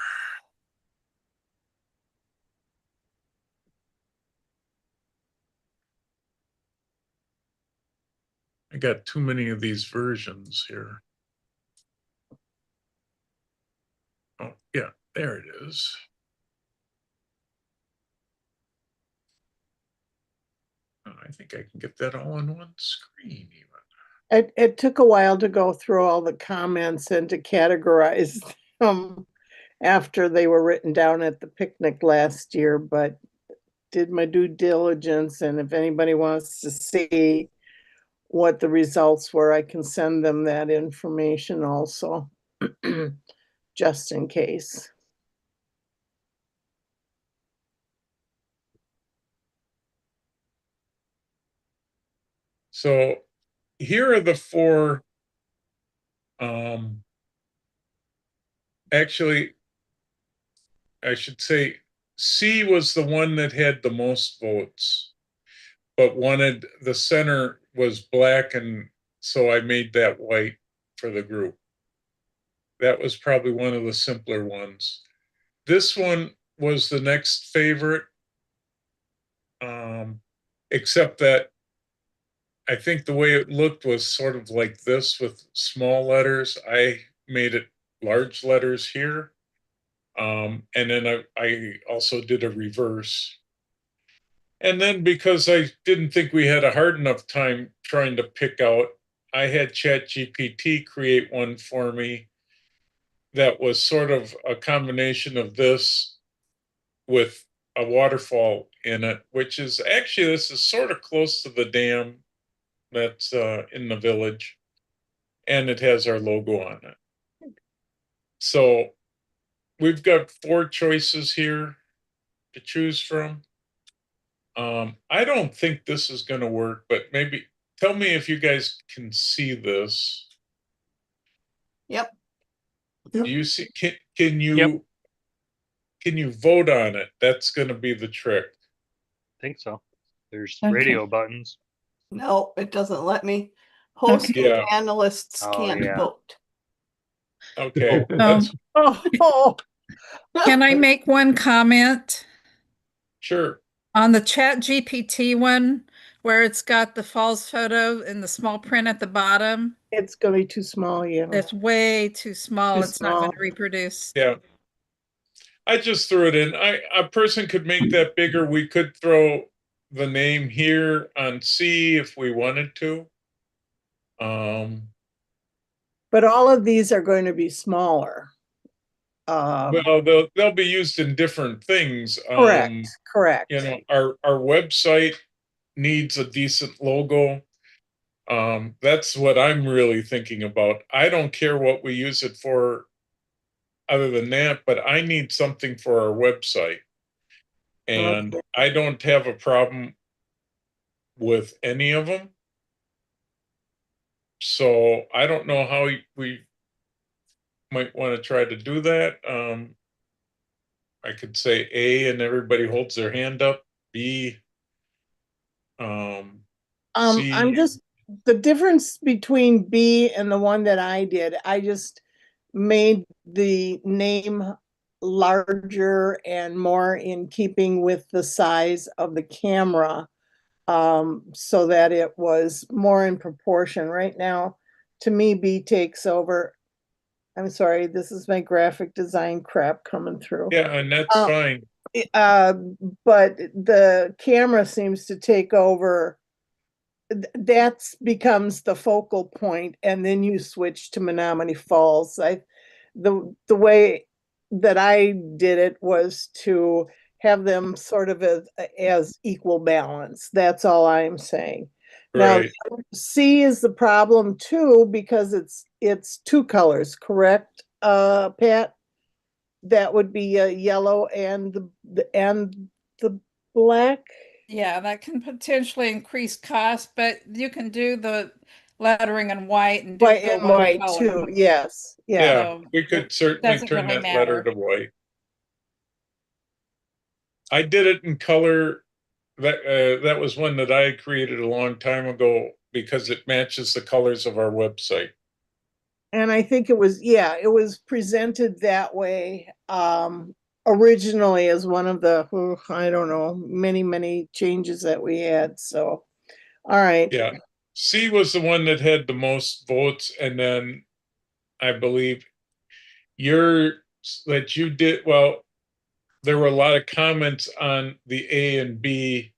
I got too many of these versions here. Oh, yeah, there it is. Oh, I think I can get that all on one screen even. It took a while to go through all the comments and to categorize them after they were written down at the picnic last year, but did my due diligence, and if anybody wants to see what the results were, I can send them that information also, just in case. So here are the four. Actually, I should say C was the one that had the most votes, but wanted the center was black, and so I made that white for the group. That was probably one of the simpler ones. This one was the next favorite, except that I think the way it looked was sort of like this with small letters. I made it large letters here. And then I also did a reverse. And then because I didn't think we had a hard enough time trying to pick out, I had ChatGPT create one for me that was sort of a combination of this with a waterfall in it, which is actually, this is sort of close to the dam that's in the village, and it has our logo on it. So we've got four choices here to choose from. I don't think this is going to work, but maybe tell me if you guys can see this. Yep. Do you see? Can you can you vote on it? That's going to be the trick. I think so. There's Okay. radio buttons. No, it doesn't let me. Host Okay. and panelists Oh, can't yeah. vote. Okay. That's Oh, Can I make one comment sure. on the Chat GPT one where it's got the false photo in the small print at the bottom? it's gonna be too small, yeah. It's way too small. Too It's not going small. to reproduce. Yeah. I just threw it in. A person could make that bigger. We could throw the name here on C if we wanted to. But all of these are going to be smaller. Well, they'll be used in different things. Correct, correct. You know, our website needs a decent logo. That's what I'm really thinking about. I don't care what we use it for other than that, but I need something for our website. And Okay. I don't have a problem with any of them. So I don't know how we might want to try to do that. I could say A and everybody holds their hand up. B, C. I'm just, the difference between B and the one that I did, I just made the name larger and more in keeping with the size of the camera, so that it was more in proportion. Right now, to me, B takes over. I'm sorry, this is my graphic design crap coming through. Yeah, and that's fine. But the camera seems to take over. That becomes the focal point, and then you switch to Menomonee Falls. The way that I did it was to have them sort of as equal balance. That's all I'm saying. Now, Right. C is the problem too, because it's two colors, correct, Pat? That would be yellow and the black. Yeah, that can potentially increase cost, but you can do the lettering in white and do White the and one white color. too, yes, yeah. Yeah, So we could it certainly doesn't turn really that letter matter. to white. I did it in color. That was one that I created a long time ago because it matches the colors of our website. And I think it was, yeah, it was presented that way, originally as one of the, I don't know, many changes that we had, so, all right. Yeah. C was the one that had the most votes, and then I believe that you did, well, there were a lot of comments on the A and B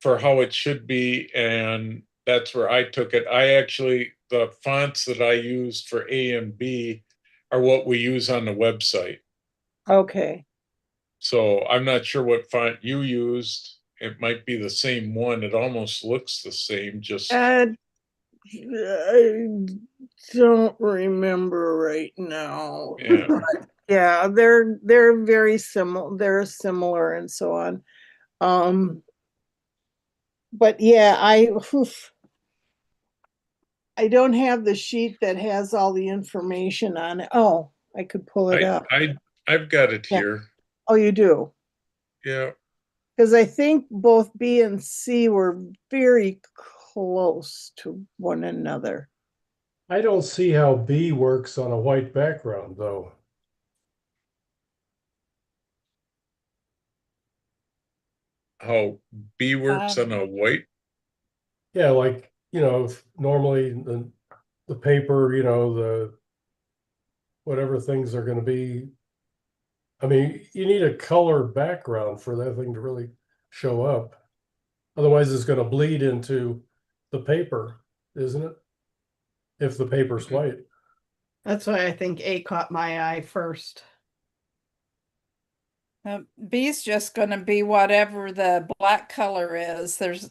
for how it should be, and that's where I took it. The fonts that I used for A and B are what we use on the website. Okay. So I'm not sure what font you used. It might be the same one. It almost looks the same, just I don't remember right now. yeah. Yeah, they're very similar, they're similar and so on. But yeah, I don't have the sheet that has all the information on it. Oh, I could pull it up. I've got it Yeah. here. Oh, you do? Yeah. Because I think both B and C were very close to one another. I don't see how B works on a white background, though. How B works on a white? Yeah, like, normally the paper, the whatever things are going to be. I mean, you need a color background for that thing to really show up. Otherwise, it's going to bleed into the paper, isn't it? If the paper's white. That's why I think A caught my eye first. B's just going to be whatever the black color is. There's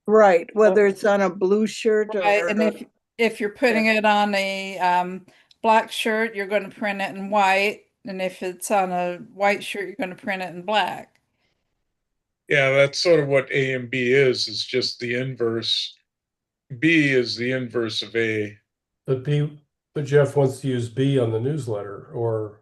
Right, whether it's on a blue shirt right, or and if you're putting it on a black shirt, you're going to print it in white, and if it's on a white shirt, you're going to print it in black. Yeah, that's sort of what A and B is just the inverse. B is the inverse of A. But Jeff wants to use B on the newsletter, or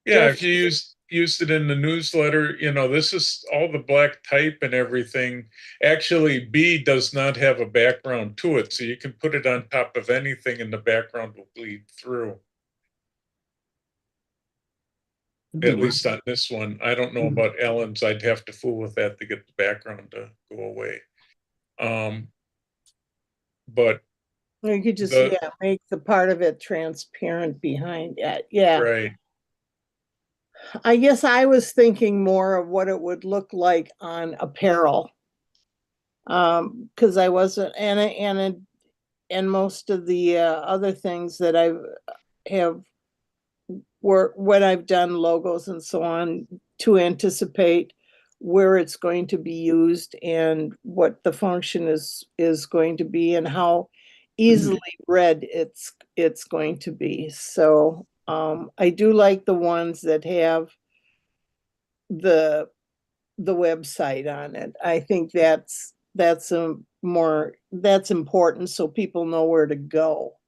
Yeah, Jeff, if you used it in the newsletter, this is all the black type and everything. Actually, B does not have a background to it, so you can put it on top of anything and the background will bleed through. At least on this one. I don't know about Ellen's. I'd have to fool with that to get the background to go away. But you could just make the part of it transparent behind it. Yeah. Right. I guess I was thinking more of what it would look like on apparel. Because I wasn't, and most of the other things that I have were when I've done logos and so on to anticipate where it's going to be used and what the function is going to be and how easily read it's going to be. So I do like the ones that have the website on it. I think that's important so people know where to go.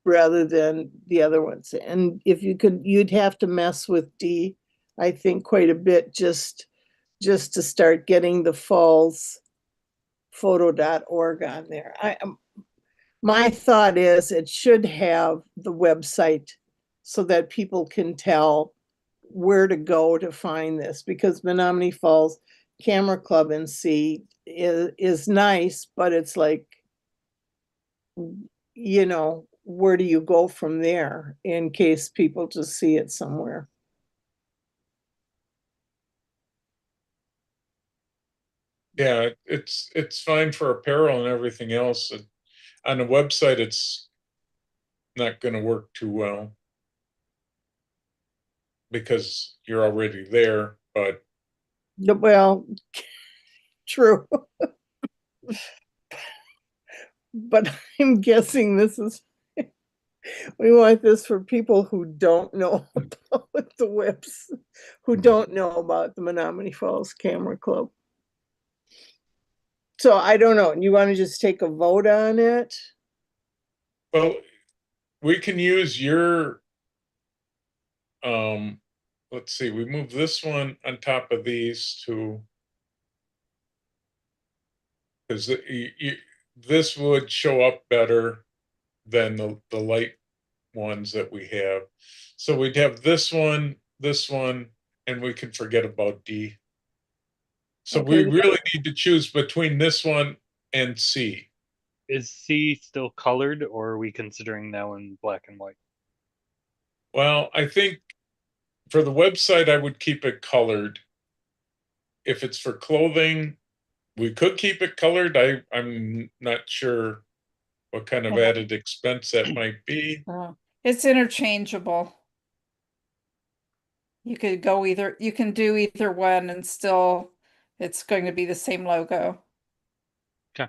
Rather than the other ones. And if you'd have to mess with D, I think quite a bit just to start getting the falls photo.org on there. My thought is it should have the website so that people can tell where to go to find this, because Menomonee Falls Camera Club and C is nice, but it's like, where do you go from there in case people just see it somewhere? Yeah, it's fine for apparel and everything else. On the website, it's not going to work too well because you're already there. But well, true. But I'm guessing this is we want this for people who don't know about the webs, who don't know about the Menomonee Falls Camera Club. So I don't know. You want to just take a vote on it? Well, we can use your let's see, we move this one on top of these two because this would show up better than the light ones that we have. So we'd have this one, and we can forget about D. So Okay. we really need to choose between this one and C. Is C still colored, or are we considering now in black and white? Well, I think for the website, I would keep it colored. If it's for clothing, we could keep it colored. I'm not sure what kind of added expense that might be. It's interchangeable. You can do either one and still it's going to be the same logo. Okay.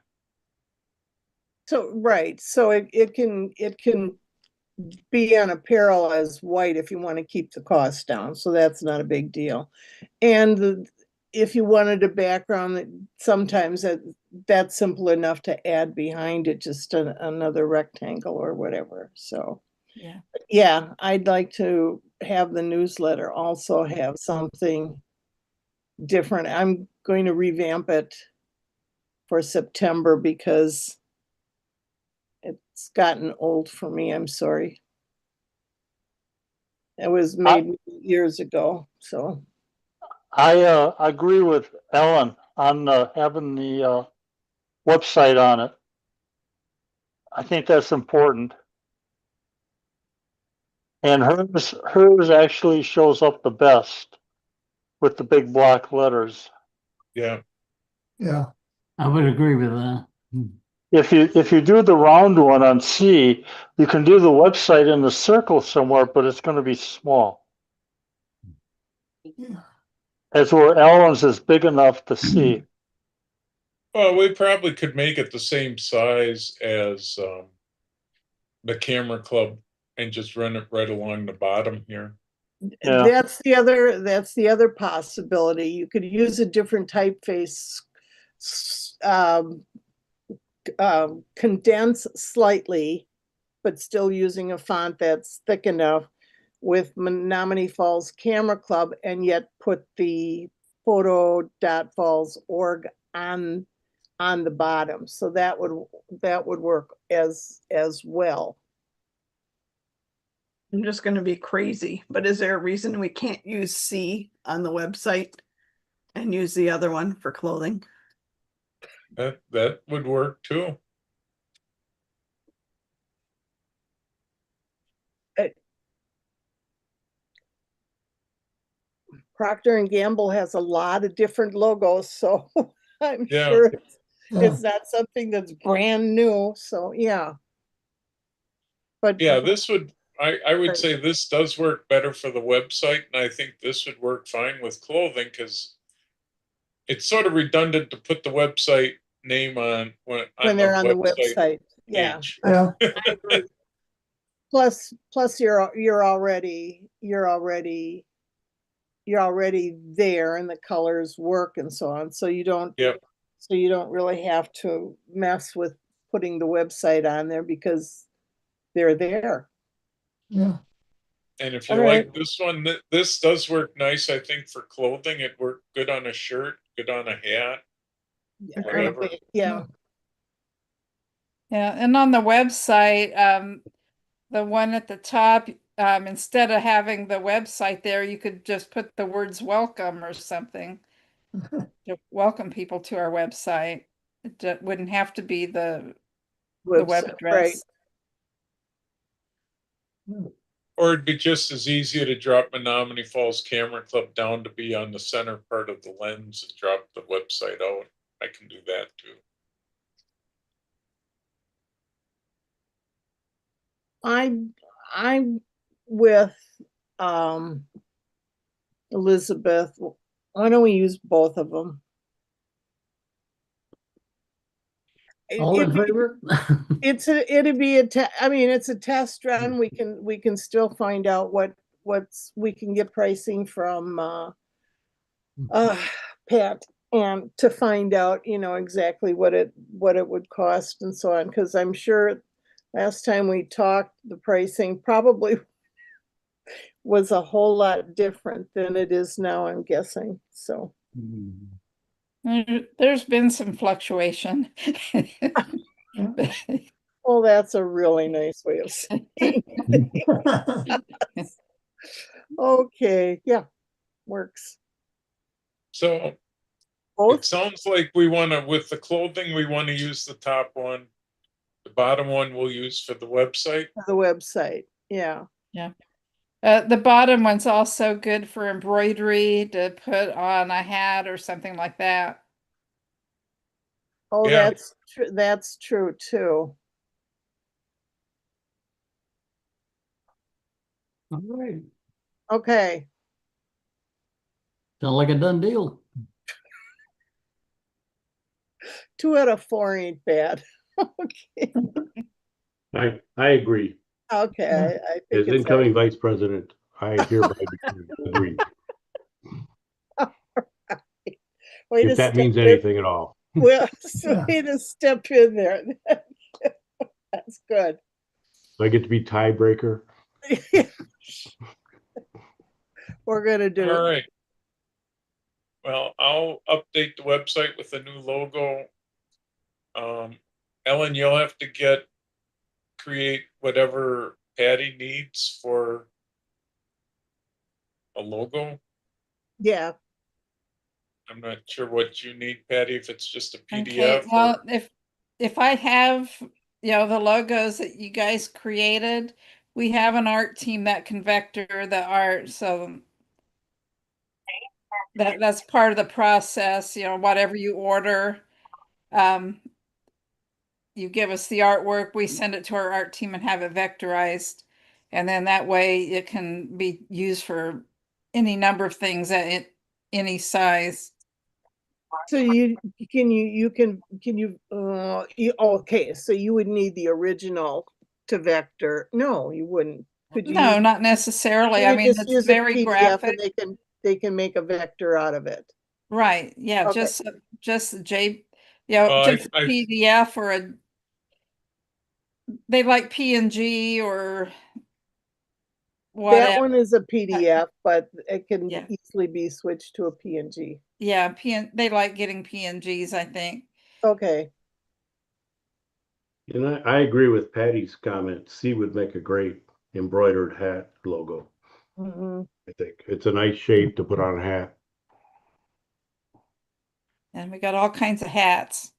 So right. So it can be on apparel as white if you want to keep the cost down. So that's not a big deal. And if you wanted a background, sometimes that's simple enough to add behind it, just another rectangle or whatever. So yeah, I'd like to have the newsletter also have something different. I'm going to revamp it for September because it's gotten old for me. I'm sorry. It was made years ago, so. I agree with Ellen on having the website on it. I think that's important. And hers actually shows up the best with the big block letters. Yeah. Yeah. I would agree with that. If you do the round one on C, you can do the website in the circle somewhere, but it's going to be small. As where Ellen's is big enough to see. Well, we probably could make it the same size as the camera club and just run it right along the bottom here. Yeah. That's the other possibility. You could use a different typeface, condense slightly, but still using a font that's thick enough with Menomonee Falls Camera Club, and yet put the photo.falls.org on the bottom. So that would work as well. I'm just going to be crazy, but is there a reason we can't use C on the website and use the other one for clothing? That would work too. Procter and Gamble has a lot of different logos, so I'm sure it's not something that's brand new. So yeah. But yeah, this would, I would say this does work better for the website, and I think this would work fine with clothing because it's sort of redundant to put the website name on when they're on the website. Yeah. Yeah. I agree. Plus you're already there and the colors work and so on. So you don't really have to mess with putting the website on there because they're there. Yeah. And if you like this one, this does work nice, I think, for clothing. It worked good on a shirt, good on a hat, whatever. Yeah. Yeah, and on the website, the one at the top, instead of having the website there, you could just put the words welcome or something to welcome people to our website. It wouldn't have to be the web address. Or it'd be just as easy to drop Menomonee Falls Camera Club down to be on the center part of the lens and drop the website out. I can do that too. I'm with Elizabeth. Why don't we use both of them? All in favor? It'd be it's a test run. We can still find out we can get pricing from Pat, and to find out exactly what it would cost and so on, because I'm sure last time we talked the pricing probably was a whole lot different than it is now, I'm guessing. So there's been some fluctuation. Well, that's a really nice way of saying it. Okay, yeah, works. So it sounds like we want to, with the clothing, we want to use the top one. The bottom one we'll use for the website. The website, yeah. Yeah. The bottom one's also good for embroidery to put on a hat or something like that. Oh, yeah. That's true too. All right. Okay. Sound like a done deal. 2 out of 4 ain't bad. Okay. I agree. Okay. I think As incoming vice president, I hereby agree. Way to if that step means in. anything at all. Well, Yeah. way to step in there. That's good. Do I get to be tiebreaker? We're gonna do All it. right. Well, I'll update the website with the new logo. Ellen, you'll have to create whatever Patty needs for a logo. Yeah. I'm not sure what you need, Patty, if it's just a Okay, PDF well, or, if I have, the logos that you guys created, we have an art team that can vector the art, so that's part of the process, whatever you order. You give us the artwork, we send it to our art team and have it vectorized. And then that way it can be used for any number of things at any size. So okay, so you would need the original to vector. No, you wouldn't. Could you No, use, not necessarily. you I could mean, just it's use a very PDF graphic. and they can make a vector out of it. Right. Yeah. Okay. Just J, Well, just a PDF or they like PNG or That whatever. one is a PDF, but it can Yeah. easily be switched to a PNG. Yeah. They like getting PNGs, I think. Okay. And I agree with Patty's comment. C would make a great embroidered hat logo. Mhm. I think it's a nice shape to put on a hat. And we got all kinds of hats.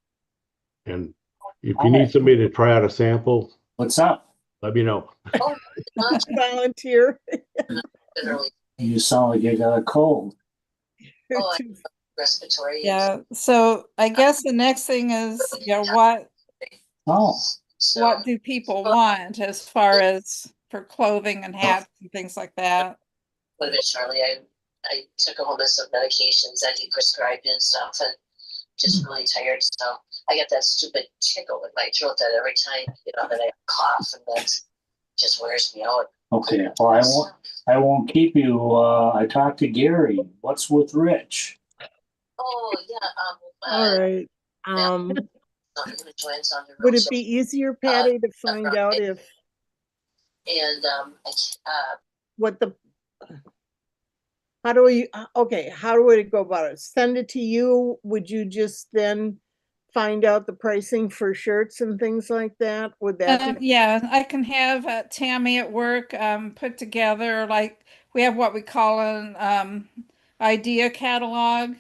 And if you need somebody to try out a sample, What's up? let me know. Volunteer. You sound like you got a cold. Respiratory. Yeah. So I guess the next thing is, what do people want as far as for clothing and hats and things like that? What a bit, Charlie. I took a whole list of medications that he prescribed and stuff, and just really tired. So I get that stupid tickle in my throat that every time that I cough, and that just wears me out. Okay, well, I won't keep you. I talked to Gary. What's with Rich? Oh yeah. All right. Would it be easier, Patty, to find out if and what the how do we okay, how would it go about it? Send it to you? Would you just then find out the pricing for shirts and things like that? Would that be Yeah, I can have Tammy at work put together, like we have what we call an idea catalog,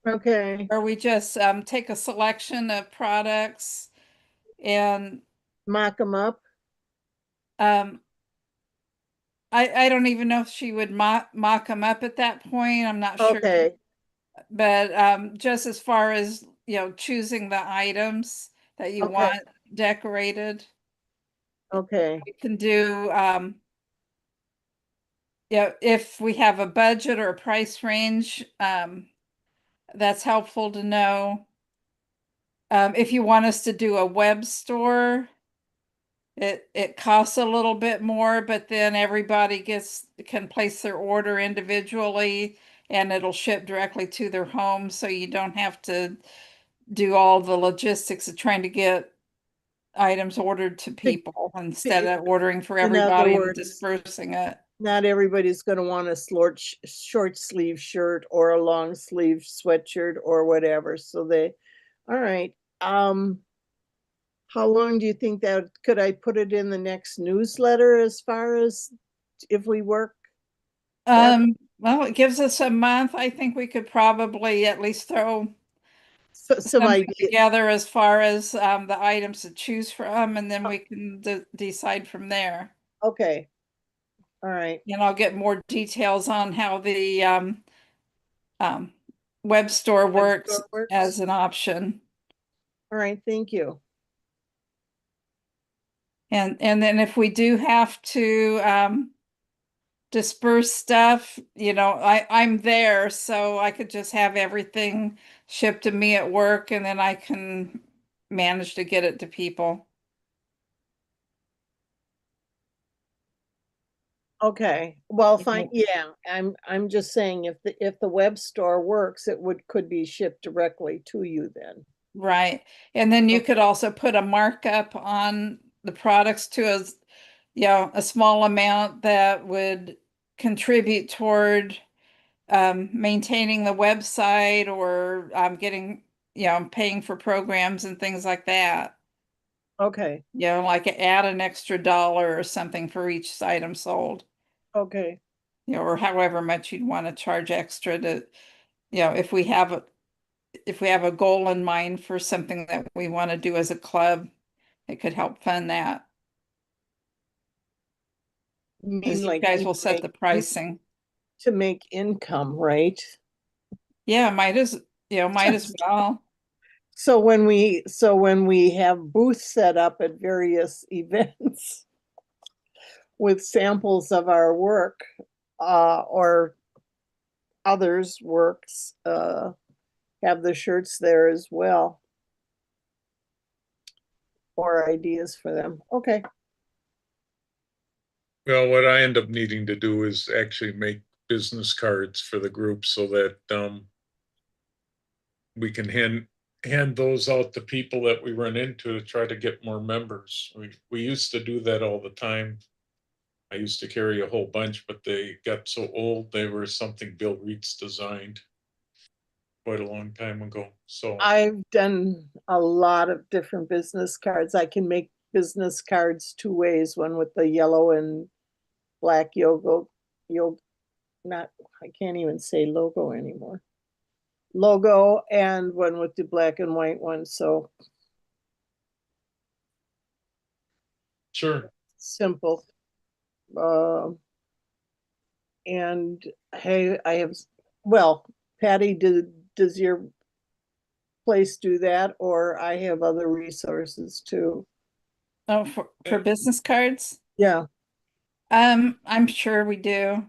okay? where we just take a selection of products and Mock them up? um, I don't even know if she would mock them up at that point. I'm not sure. Okay. But just as far as, choosing the items that you Okay. want decorated, Okay. we can do, if we have a budget or a price range, that's helpful to know. If you want us to do a web store, it costs a little bit more, but then everybody can place their order individually and it'll ship directly to their home, so you don't have to do all the logistics of trying to get items ordered to people instead of ordering for In other everybody and words, dispersing it. not everybody's going to want a short sleeve shirt or a long sleeve sweatshirt or whatever. So all right. How long do you think that could I put it in the next newsletter as far as if we work? Well, it gives us a month. I think we could probably at least throw some something ideas together as far as the items to choose from, and then we can decide from there. Okay. All right. And I'll get more details on how the web store works as an option. All right. Thank you. And then if we do have to disperse stuff, I'm there, so I could just have everything shipped to me at work, and then I can manage to get it to people. Okay, well, fine, yeah, I'm just saying if the web store works, it could be shipped directly to you then. Right. And then you could also put a markup on the products to a small amount that would contribute toward maintaining the website or getting, paying for programs and things like that. Okay, Like add an extra $1 or something for each item sold, okay, or however much you'd want to charge extra to, if we have a goal in mind for something that we want to do as a club, it could help fund that. you Because mean you like guys will set the pricing. to make income, right? Yeah, might as well. So when we have booths set up at various events with samples of our work, or others' works, have the shirts there as well. Or ideas for them. Okay. Well, what I end up needing to do is actually make business cards for the group so that we can hand those out to people that we run into to try to get more members. We used to do that all the time. I used to carry a whole bunch, but they got so old they were something Bill Reitz designed quite a long time ago. So I've done a lot of different business cards. I can make business cards two ways, one with the yellow and black not, I can't even say logo anymore. Logo, and one with the black and white one. So sure. simple. And hey, well, Patty, does your place do that, or I have other resources too? Oh, for business cards? Yeah. I'm sure we do.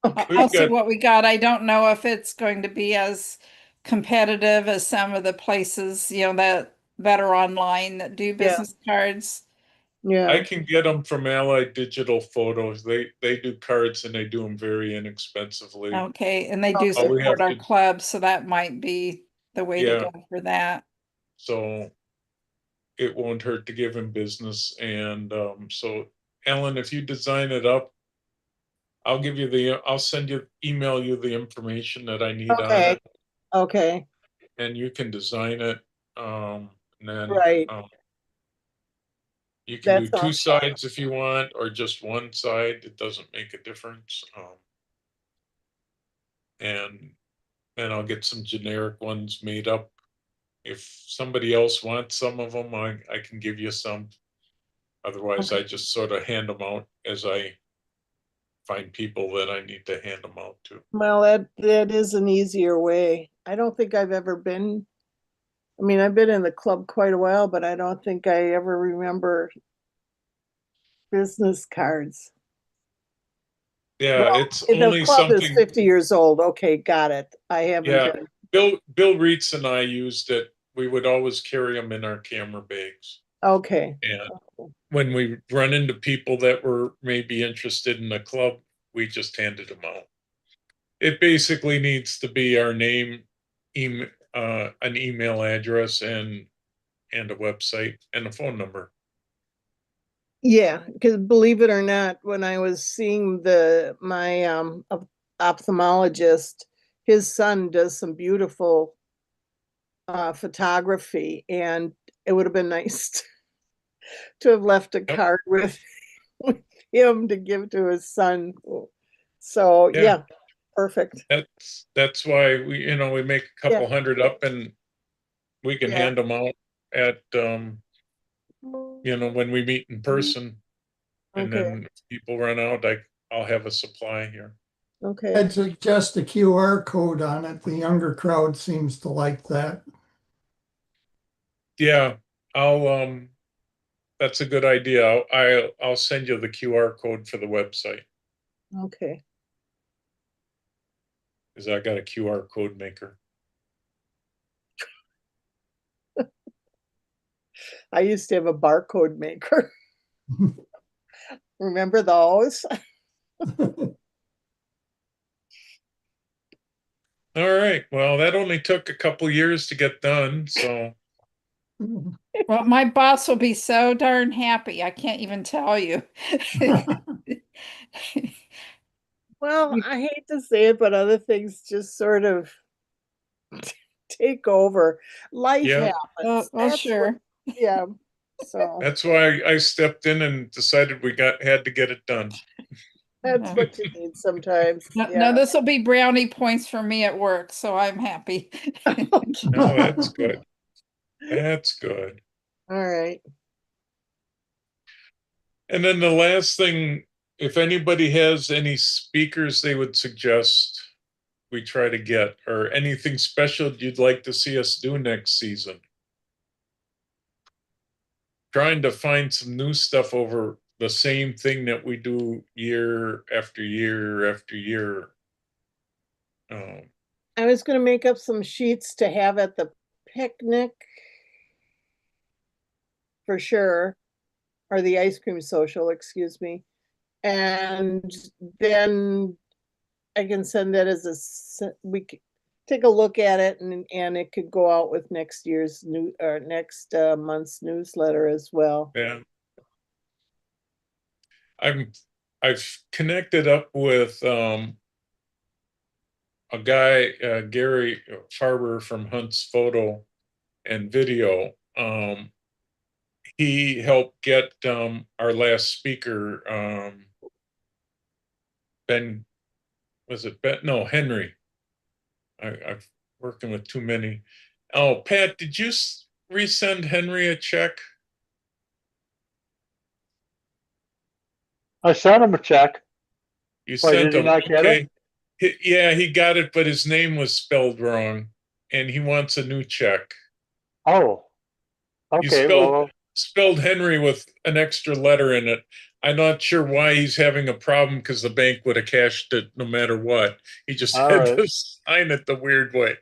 I'll see what we got. I don't know if it's going to be as competitive as some of the places, that are online that do business cards. Yeah. I can get them from Allied Digital Photos. They do cards and they do them very inexpensively. Okay, and they do All we have support our to, club, so that might be the way to go for that. So it won't hurt to give him business. And so, Ellen, if you design it up, I'll email you the information that I need on Okay. it, Okay. and you can design it. And then Right. you can do That two sounds fine. sides if you want, or just one side. It doesn't make a difference. And then I'll get some generic ones made up. If somebody else wants some of them, I can give you some. Otherwise, I just sort of hand them out as I find people that I need to hand them out to. Well, that is an easier way. I don't think I've ever been. I mean, I've been in the club quite a while, but I don't think I ever remember business cards. Yeah, Well, it's the only club is something. 50 years old. Okay, got it. I haven't Yeah, been. Bill Reitz and I used it. We would always carry them in our camera bags. Okay. And when we run into people that were maybe interested in the club, we just handed them out. It basically needs to be our name, an email address, and a website and a phone number. Yeah, because believe it or not, when I was seeing my ophthalmologist, his son does some beautiful photography, and it would have been nice to have left a card with him to give to his son. So yeah, perfect. That's why we make a couple hundred up, and we can hand them out at when we meet in person, and then if people run out, I'll have a supply here. Okay. I'd suggest a QR code on it. The younger crowd seems to like that. Yeah, that's a good idea. I'll send you the QR code for the website. Okay. Because I got a QR code maker. I used to have a barcode maker. Remember those? All right. Well, that only took a couple years to get done, so Well, my boss will be so darn happy. I can't even tell you. Well, I hate to say it, but other things just sort of take over. Life yeah. happens. Sure. Yeah. So That's why I stepped in and decided we had to get it done. that's what you need sometimes. No, Yeah. this will be brownie points for me at work, so I'm happy. No, that's good. That's good. All right. And then the last thing, if anybody has any speakers they would suggest we try to get, or anything special you'd like to see us do next season. Trying to find some new stuff over the same thing that we do year after year after year. I was going to make up some sheets to have at the picnic for sure, or the ice cream social, excuse me. And then I can send that as we could take a look at it, and it could go out with next year's new or next month's newsletter as well. Yeah. I've connected up with a guy, Gary Farber from Hunt's Photo and Video. He helped get our last speaker, Ben, was it Ben? No, Henry. I've working with too many. Oh, Pat, did you resend Henry a check? I sent him a check. You Why, sent did he him. not get it? Okay. Yeah, he got it, but his name was spelled wrong, and he wants a new check. Oh, You okay. Well, spelled Henry with an extra letter in it. I'm not sure why he's having a problem because the bank would have cashed it no matter what. He just all had right. to sign it the weird way.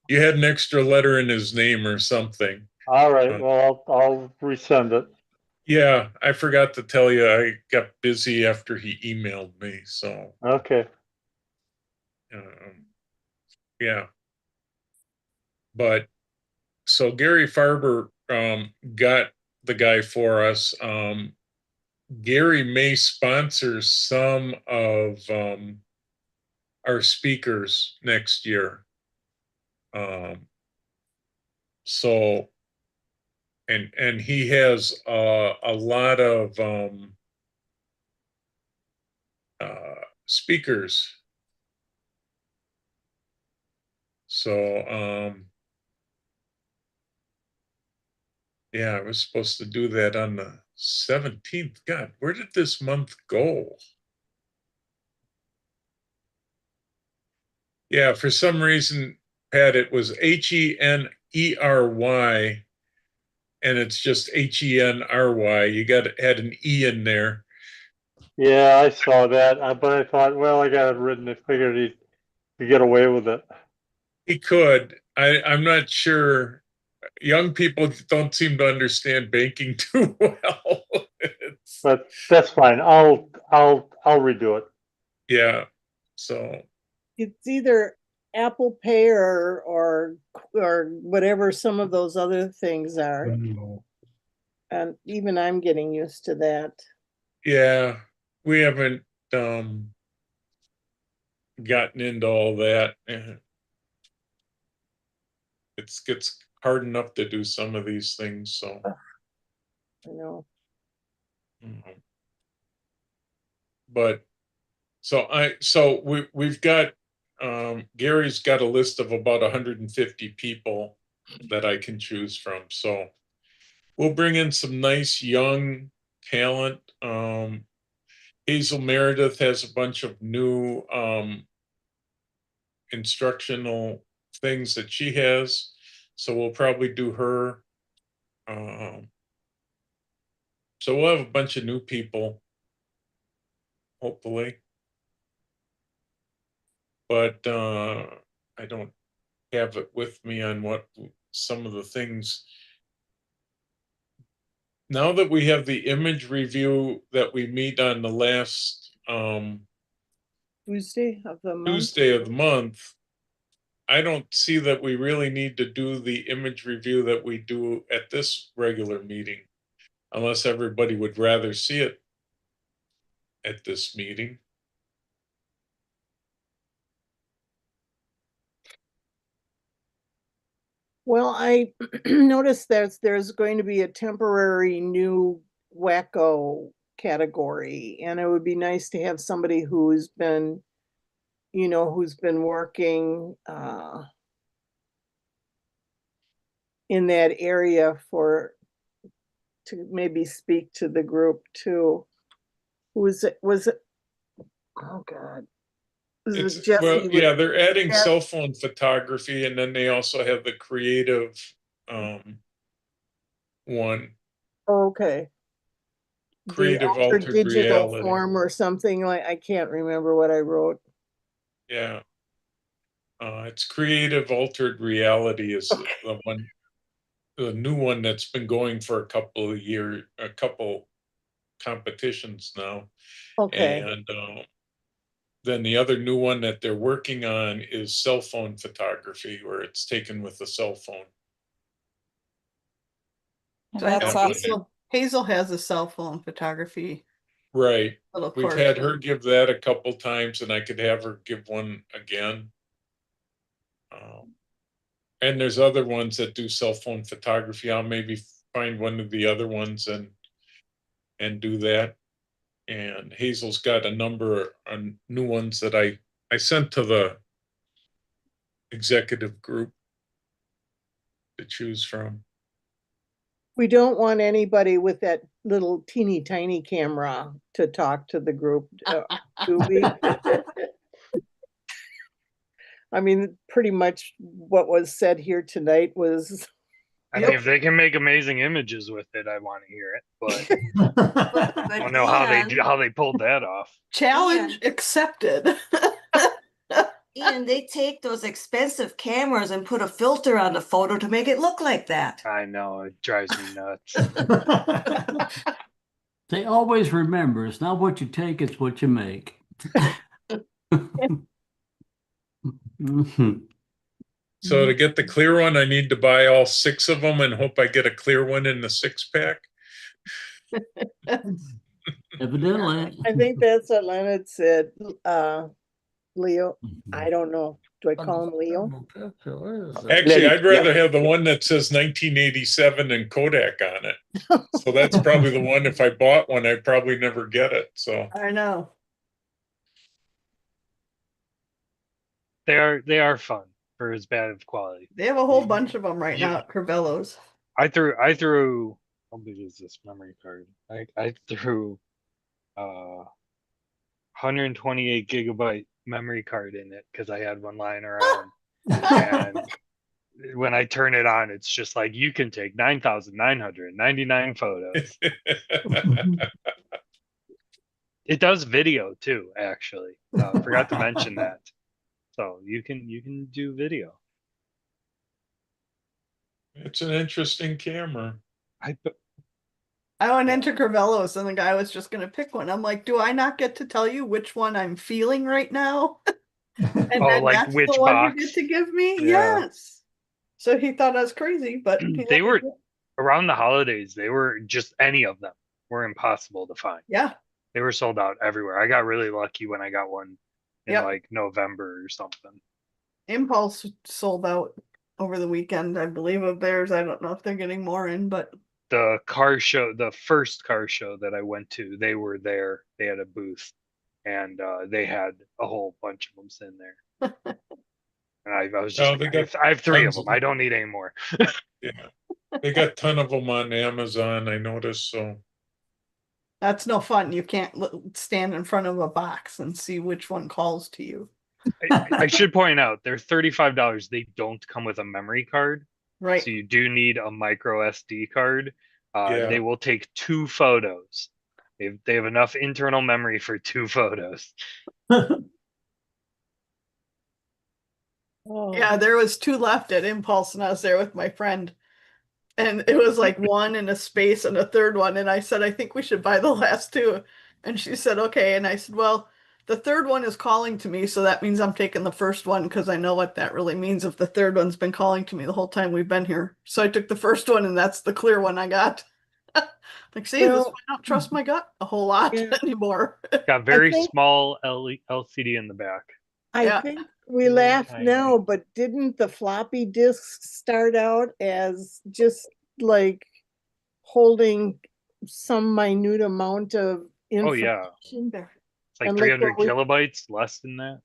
You had an extra letter in his name or something. All right. Well, I'll resend it. Yeah, I forgot to tell you, I got busy after he emailed me. So, Okay. Yeah. But so Gary Farber got the guy for us. Gary may sponsor some of our speakers next year. So, and he has a lot of speakers. So, yeah, I was supposed to do that on the 17th. God, where did this month go? Yeah, for some reason, Pat, it was Henery, and it's just Henry. You had an E in there. Yeah, I saw that, but I thought, well, I got it written. I figured he'd get away with it. He could. I'm not sure. Young people don't seem to understand banking too well. But that's fine. I'll redo it. Yeah. So it's either Apple Pay or whatever some of those other things are. And even I'm getting used to that. yeah, we haven't gotten into all that. It gets hard enough to do some of these things. So I know. But we've got Gary's got a list of about 150 people that I can choose from. So we'll bring in some nice young talent. Hazel Meredith has a bunch of new instructional things that she has. So we'll probably do her. So we'll have a bunch of new people, hopefully. But I don't have it with me on what some of the things. Now that we have the image review that we meet on the last Tuesday of the month. Tuesday of the month, I don't see that we really need to do the image review that we do at this regular meeting, unless everybody would rather see it at this meeting. Well, I noticed that there's going to be a temporary new wacko category, and it would be nice to have somebody who's been, who's been working in that area to maybe speak to the group too. Was it, oh God. Was it Jesse? Well, yeah, they're adding cell phone photography, and then they also have the creative one. Okay. Creative The altered digital reality. form or something, like, I can't remember what I wrote. Yeah. It's creative altered reality is the new one that's been going for a couple competitions now. Okay. And then the other new one that they're working on is cell phone photography, where it's taken with a cell phone. So I know Hazel has a cell phone photography. Right. Little We've course. had her give that a couple times, and I could have her give one again. And there's other ones that do cell phone photography. I'll maybe find one of the other ones and do that. And Hazel's got a number of new ones that I sent to the executive group to choose from. We don't want anybody with that little teeny tiny camera to talk to the group, do we? I mean, pretty much what was said here tonight was. I mean, if they can make amazing images with it, I want to hear it. But I don't know how they pulled that off. Challenge accepted. Ian, they take those expensive cameras and put a filter on the photo to make it look like that. I know, it drives me nuts. They always remember it's not what you take, it's what you make. So to get the clear one, I need to buy all 6 of them and hope I get a clear one in the 6-pack. Evidently. I think that's what Leonard said. Leo, I don't know. Do I call him Leo? Actually, I'd rather have the one that says 1987 and Kodak on it. So that's probably the one, if I bought one, I'd probably never get it. So I know. They are fun for as bad of quality. They have a whole bunch of them right now at Crivello's. I threw how big is this memory card? I threw 128 gigabyte memory card in it because I had one lying around. And when I turn it on, it's just like, you can take 9,999 photos. It does video too, actually. Forgot to mention that. So you can do video. it's an interesting camera. I went into Crivello's and the guy was just going to pick one. I'm like, do I not get to tell you which one I'm feeling right now? And then like that's which the one box? you get to give me? Yeah. Yes. So he thought I was crazy, but They were around the holidays. They were just, any of them were impossible to find. Yeah. They were sold out everywhere. I got really lucky when I got one in Yep. like November or something. Impulse sold out over the weekend, I believe, of theirs. I don't know if they're getting more in, but The car show, the first car show that I went to, they were there. They had a booth, and they had a whole bunch of them sitting there. And I was just like, I have 3 of them. I don't need any more. Yeah, they got a ton of them on Amazon, I noticed. So that's no fun. You can't stand in front of a box and see which one calls to you. I should point out, they're $35. They don't come with a memory card. Right. So you do need a micro SD card. Yeah. They will take 2 photos. They have enough internal memory for 2 photos. Yeah, there was 2 left at Impulse, and I was there with my friend. And it was like 1 in a space and a third one. And I said, I think we should buy the last 2. And she said, okay. And I said, well, the third one is calling to me, so that means I'm taking the first one because I know what that really means if the third one's been calling to me the whole time we've been here. So I took the first one, and that's the clear one I got. Like, see, this is why I don't trust my gut a whole lot anymore. Got very small LCD in the back. I think we laugh now, but didn't the floppy disks start out as just like holding some minute amount of Oh yeah, information? it's like And look 300 what we- kilobytes, less than that.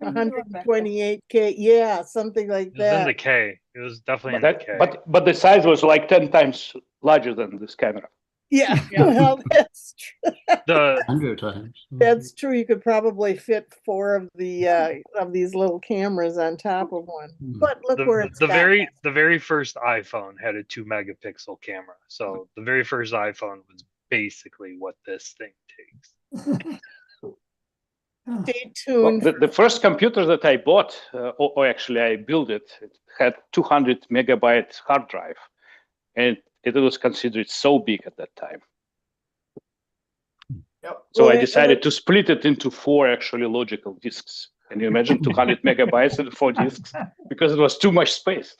128K, yeah, something like It was in the that. K. It was definitely But in the K. but the size was like 10 times larger than this camera. Yeah, well, that's true. The 100 times. That's true. You could probably fit 4 of the of these little cameras on top of one. But look where it's the got. very first iPhone had a 2 megapixel camera. So the very first iPhone was basically what this thing takes. Stay Well, tuned. the first computer that I bought, or actually I built it, it had 200 megabyte hard drive, and it was considered so big at that time. So I decided to split it into 4 actually logical disks. Can you imagine 200 megabytes and 4 disks? Because it was too much space.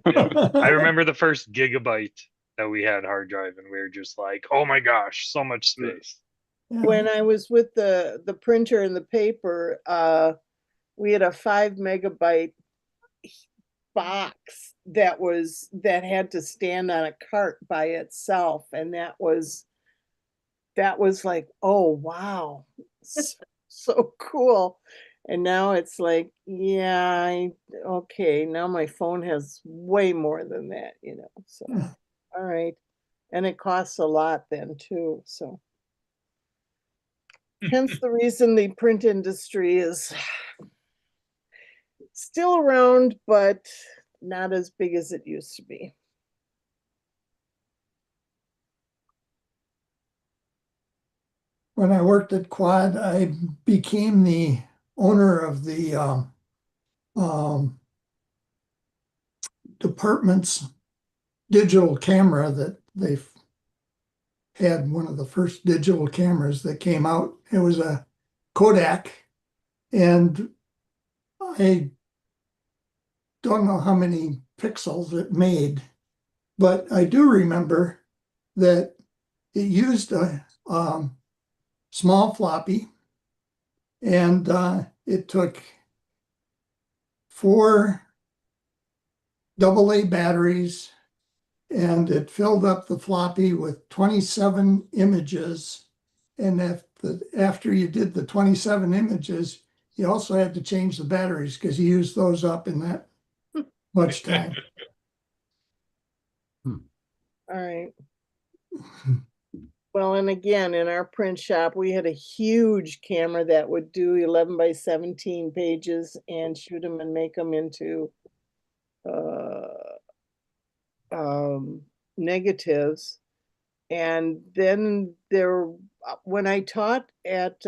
I remember the first gigabyte that we had hard drive, and we were just like, "Oh my gosh, so much space." When I was with the printer and the paper, we had a 5 megabyte box that had to stand on a cart by itself, and that was like, oh wow, so cool. And now it's like, yeah, okay, now my phone has way more than that, so all right. And it costs a lot then too, so hence the reason the print industry is still around, but not as big as it used to be. When I worked at Quad, I became the owner of the department's digital camera that they had, one of the first digital cameras that came out. It was a Kodak, and I don't know how many pixels it made, but I do remember that it used a small floppy, and it took 4 AA batteries, and it filled up the floppy with 27 images. And after you did the 27 images, you also had to change the batteries because you used those up in that much time. All right. Well, and again, in our print shop, we had a huge camera that would do 11 by 17 pages and shoot them and make them into negatives. And then when I taught at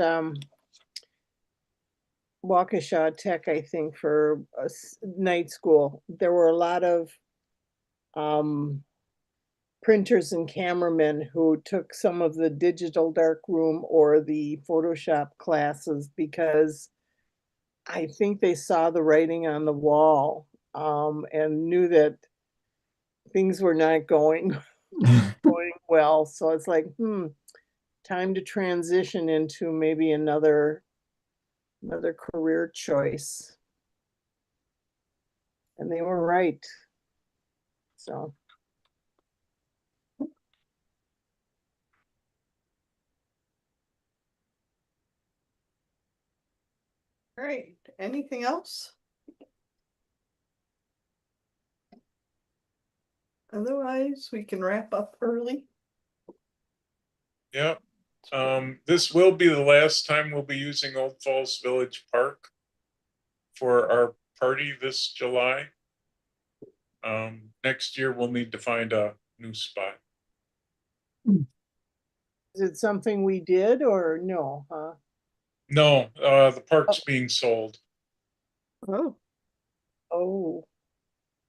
Waukesha Tech, I think for a night school, there were a lot of printers and cameramen who took some of the digital darkroom or the Photoshop classes because I think they saw the writing on the wall and knew that things were not going well. So it's like, time to transition into maybe another career choice. And they were right. So. All right, anything else? Otherwise, we can wrap up early. Yep. This will be the last time we'll be using Old Falls Village Park for our party this July. Next year we'll need to find a new spot. Is it something we did or no, huh? No, the park's being sold. Oh. Oh.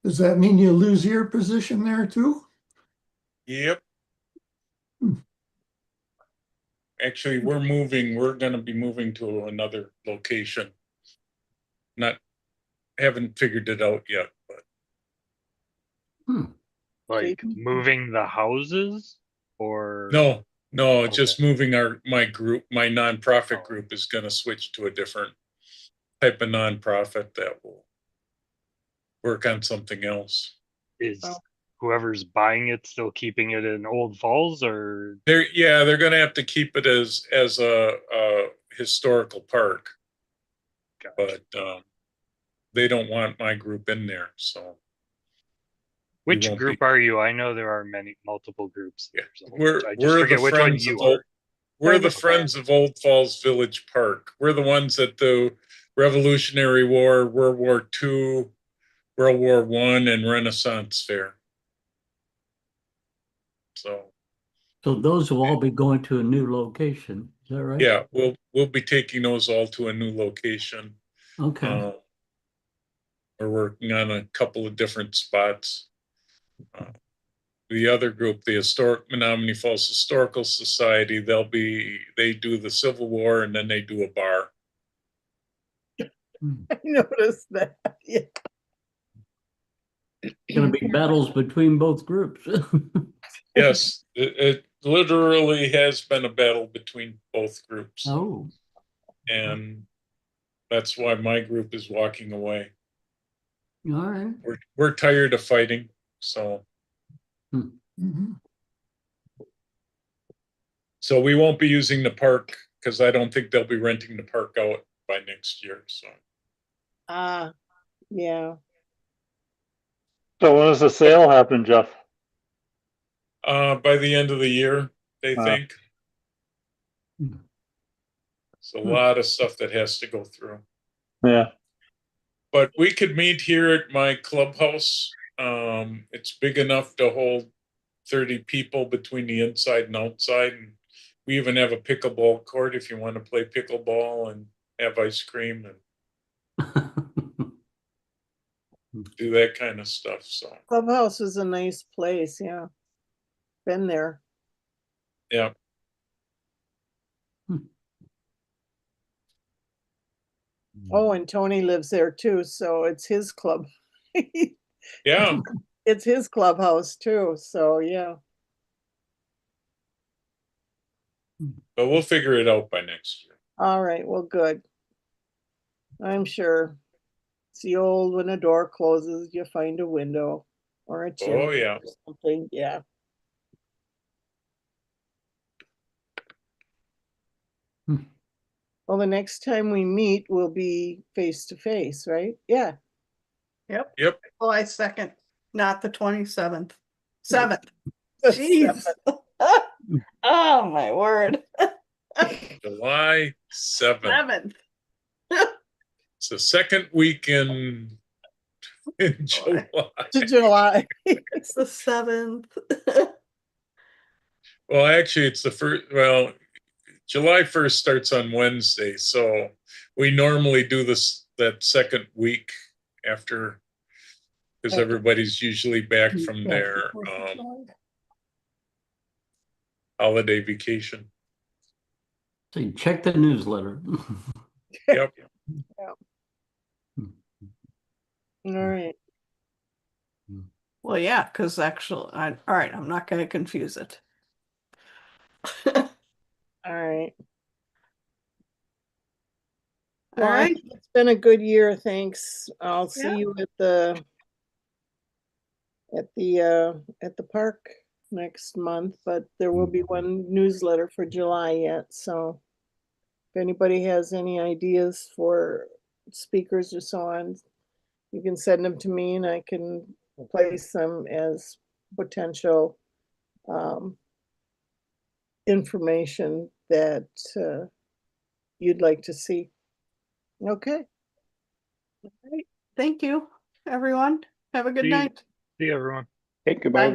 Does that mean you lose your position there too? Yep. Actually, we're gonna be moving to another location. Haven't figured it out yet, but Like moving the houses or no, just moving my nonprofit group is gonna switch to a different type of nonprofit that will work on something else. is whoever's buying it still keeping it in Old Falls, or they're gonna have to keep it as a historical park. But they don't want my group in there, so. Which group are you? I know there are multiple groups. Yeah. I just forget which one you are. We're the Friends of Old Falls Village Park. We're the ones at the Revolutionary War, World War II, World War I, and Renaissance Fair. So those will all be going to a new location. Is that right? Yeah, we'll be taking those all to a new location. Okay. We're working on a couple of different spots. The other group, the Menomonee Falls Historical Society, they do the Civil War and then they do a bar. I noticed that. Yeah. Going to be battles between both groups. Yes, it literally has been a battle between both groups. Oh. And that's why my group is walking away. All right. We're tired of fighting, so. So we won't be using the park because I don't think they'll be renting the park out by next year. So. Yeah. So when does the sale happen, Jeff? By the end of the year, they think. It's a lot of stuff that has to go through. Yeah. But we could meet here at my clubhouse. It's big enough to hold 30 people between the inside and outside. And we even have a pickleball court if you want to play pickleball and have ice cream and do that kind of stuff. So Clubhouse is a nice place. Yeah. Been there. Yeah. Oh, and Tony lives there too, so it's his club. Yeah. It's his clubhouse too, so yeah. But we'll figure it out by next year. All right, well, good. I'm sure. It's the old, when a door closes, you find a window or a chimney yeah. or something. Yeah. Well, the next time we meet will be face to face, right? Yeah. Yep. Yep. July 2nd, not the 27th. 7th. The Jeez. Oh my word. July 7th. 7th. It's the second week in July. July. It's the 7th. Well, actually, it's the first. Well, July 1st starts on Wednesday, so we normally do that second week after, because everybody's usually back from their holiday vacation. So you check the newsletter. Yep. All right. Well, yeah, because actually, all right, I'm not going to confuse it. All right. Well, All right. it's been a good year. Thanks. I'll see you at the park next month, but there will be one newsletter for July yet. So if anybody has any ideas for speakers or so on, you can send them to me and I can place them as potential information that you'd like to see. Okay. All right. Thank you, everyone. Have a good night. See you, everyone. Hey, goodbye.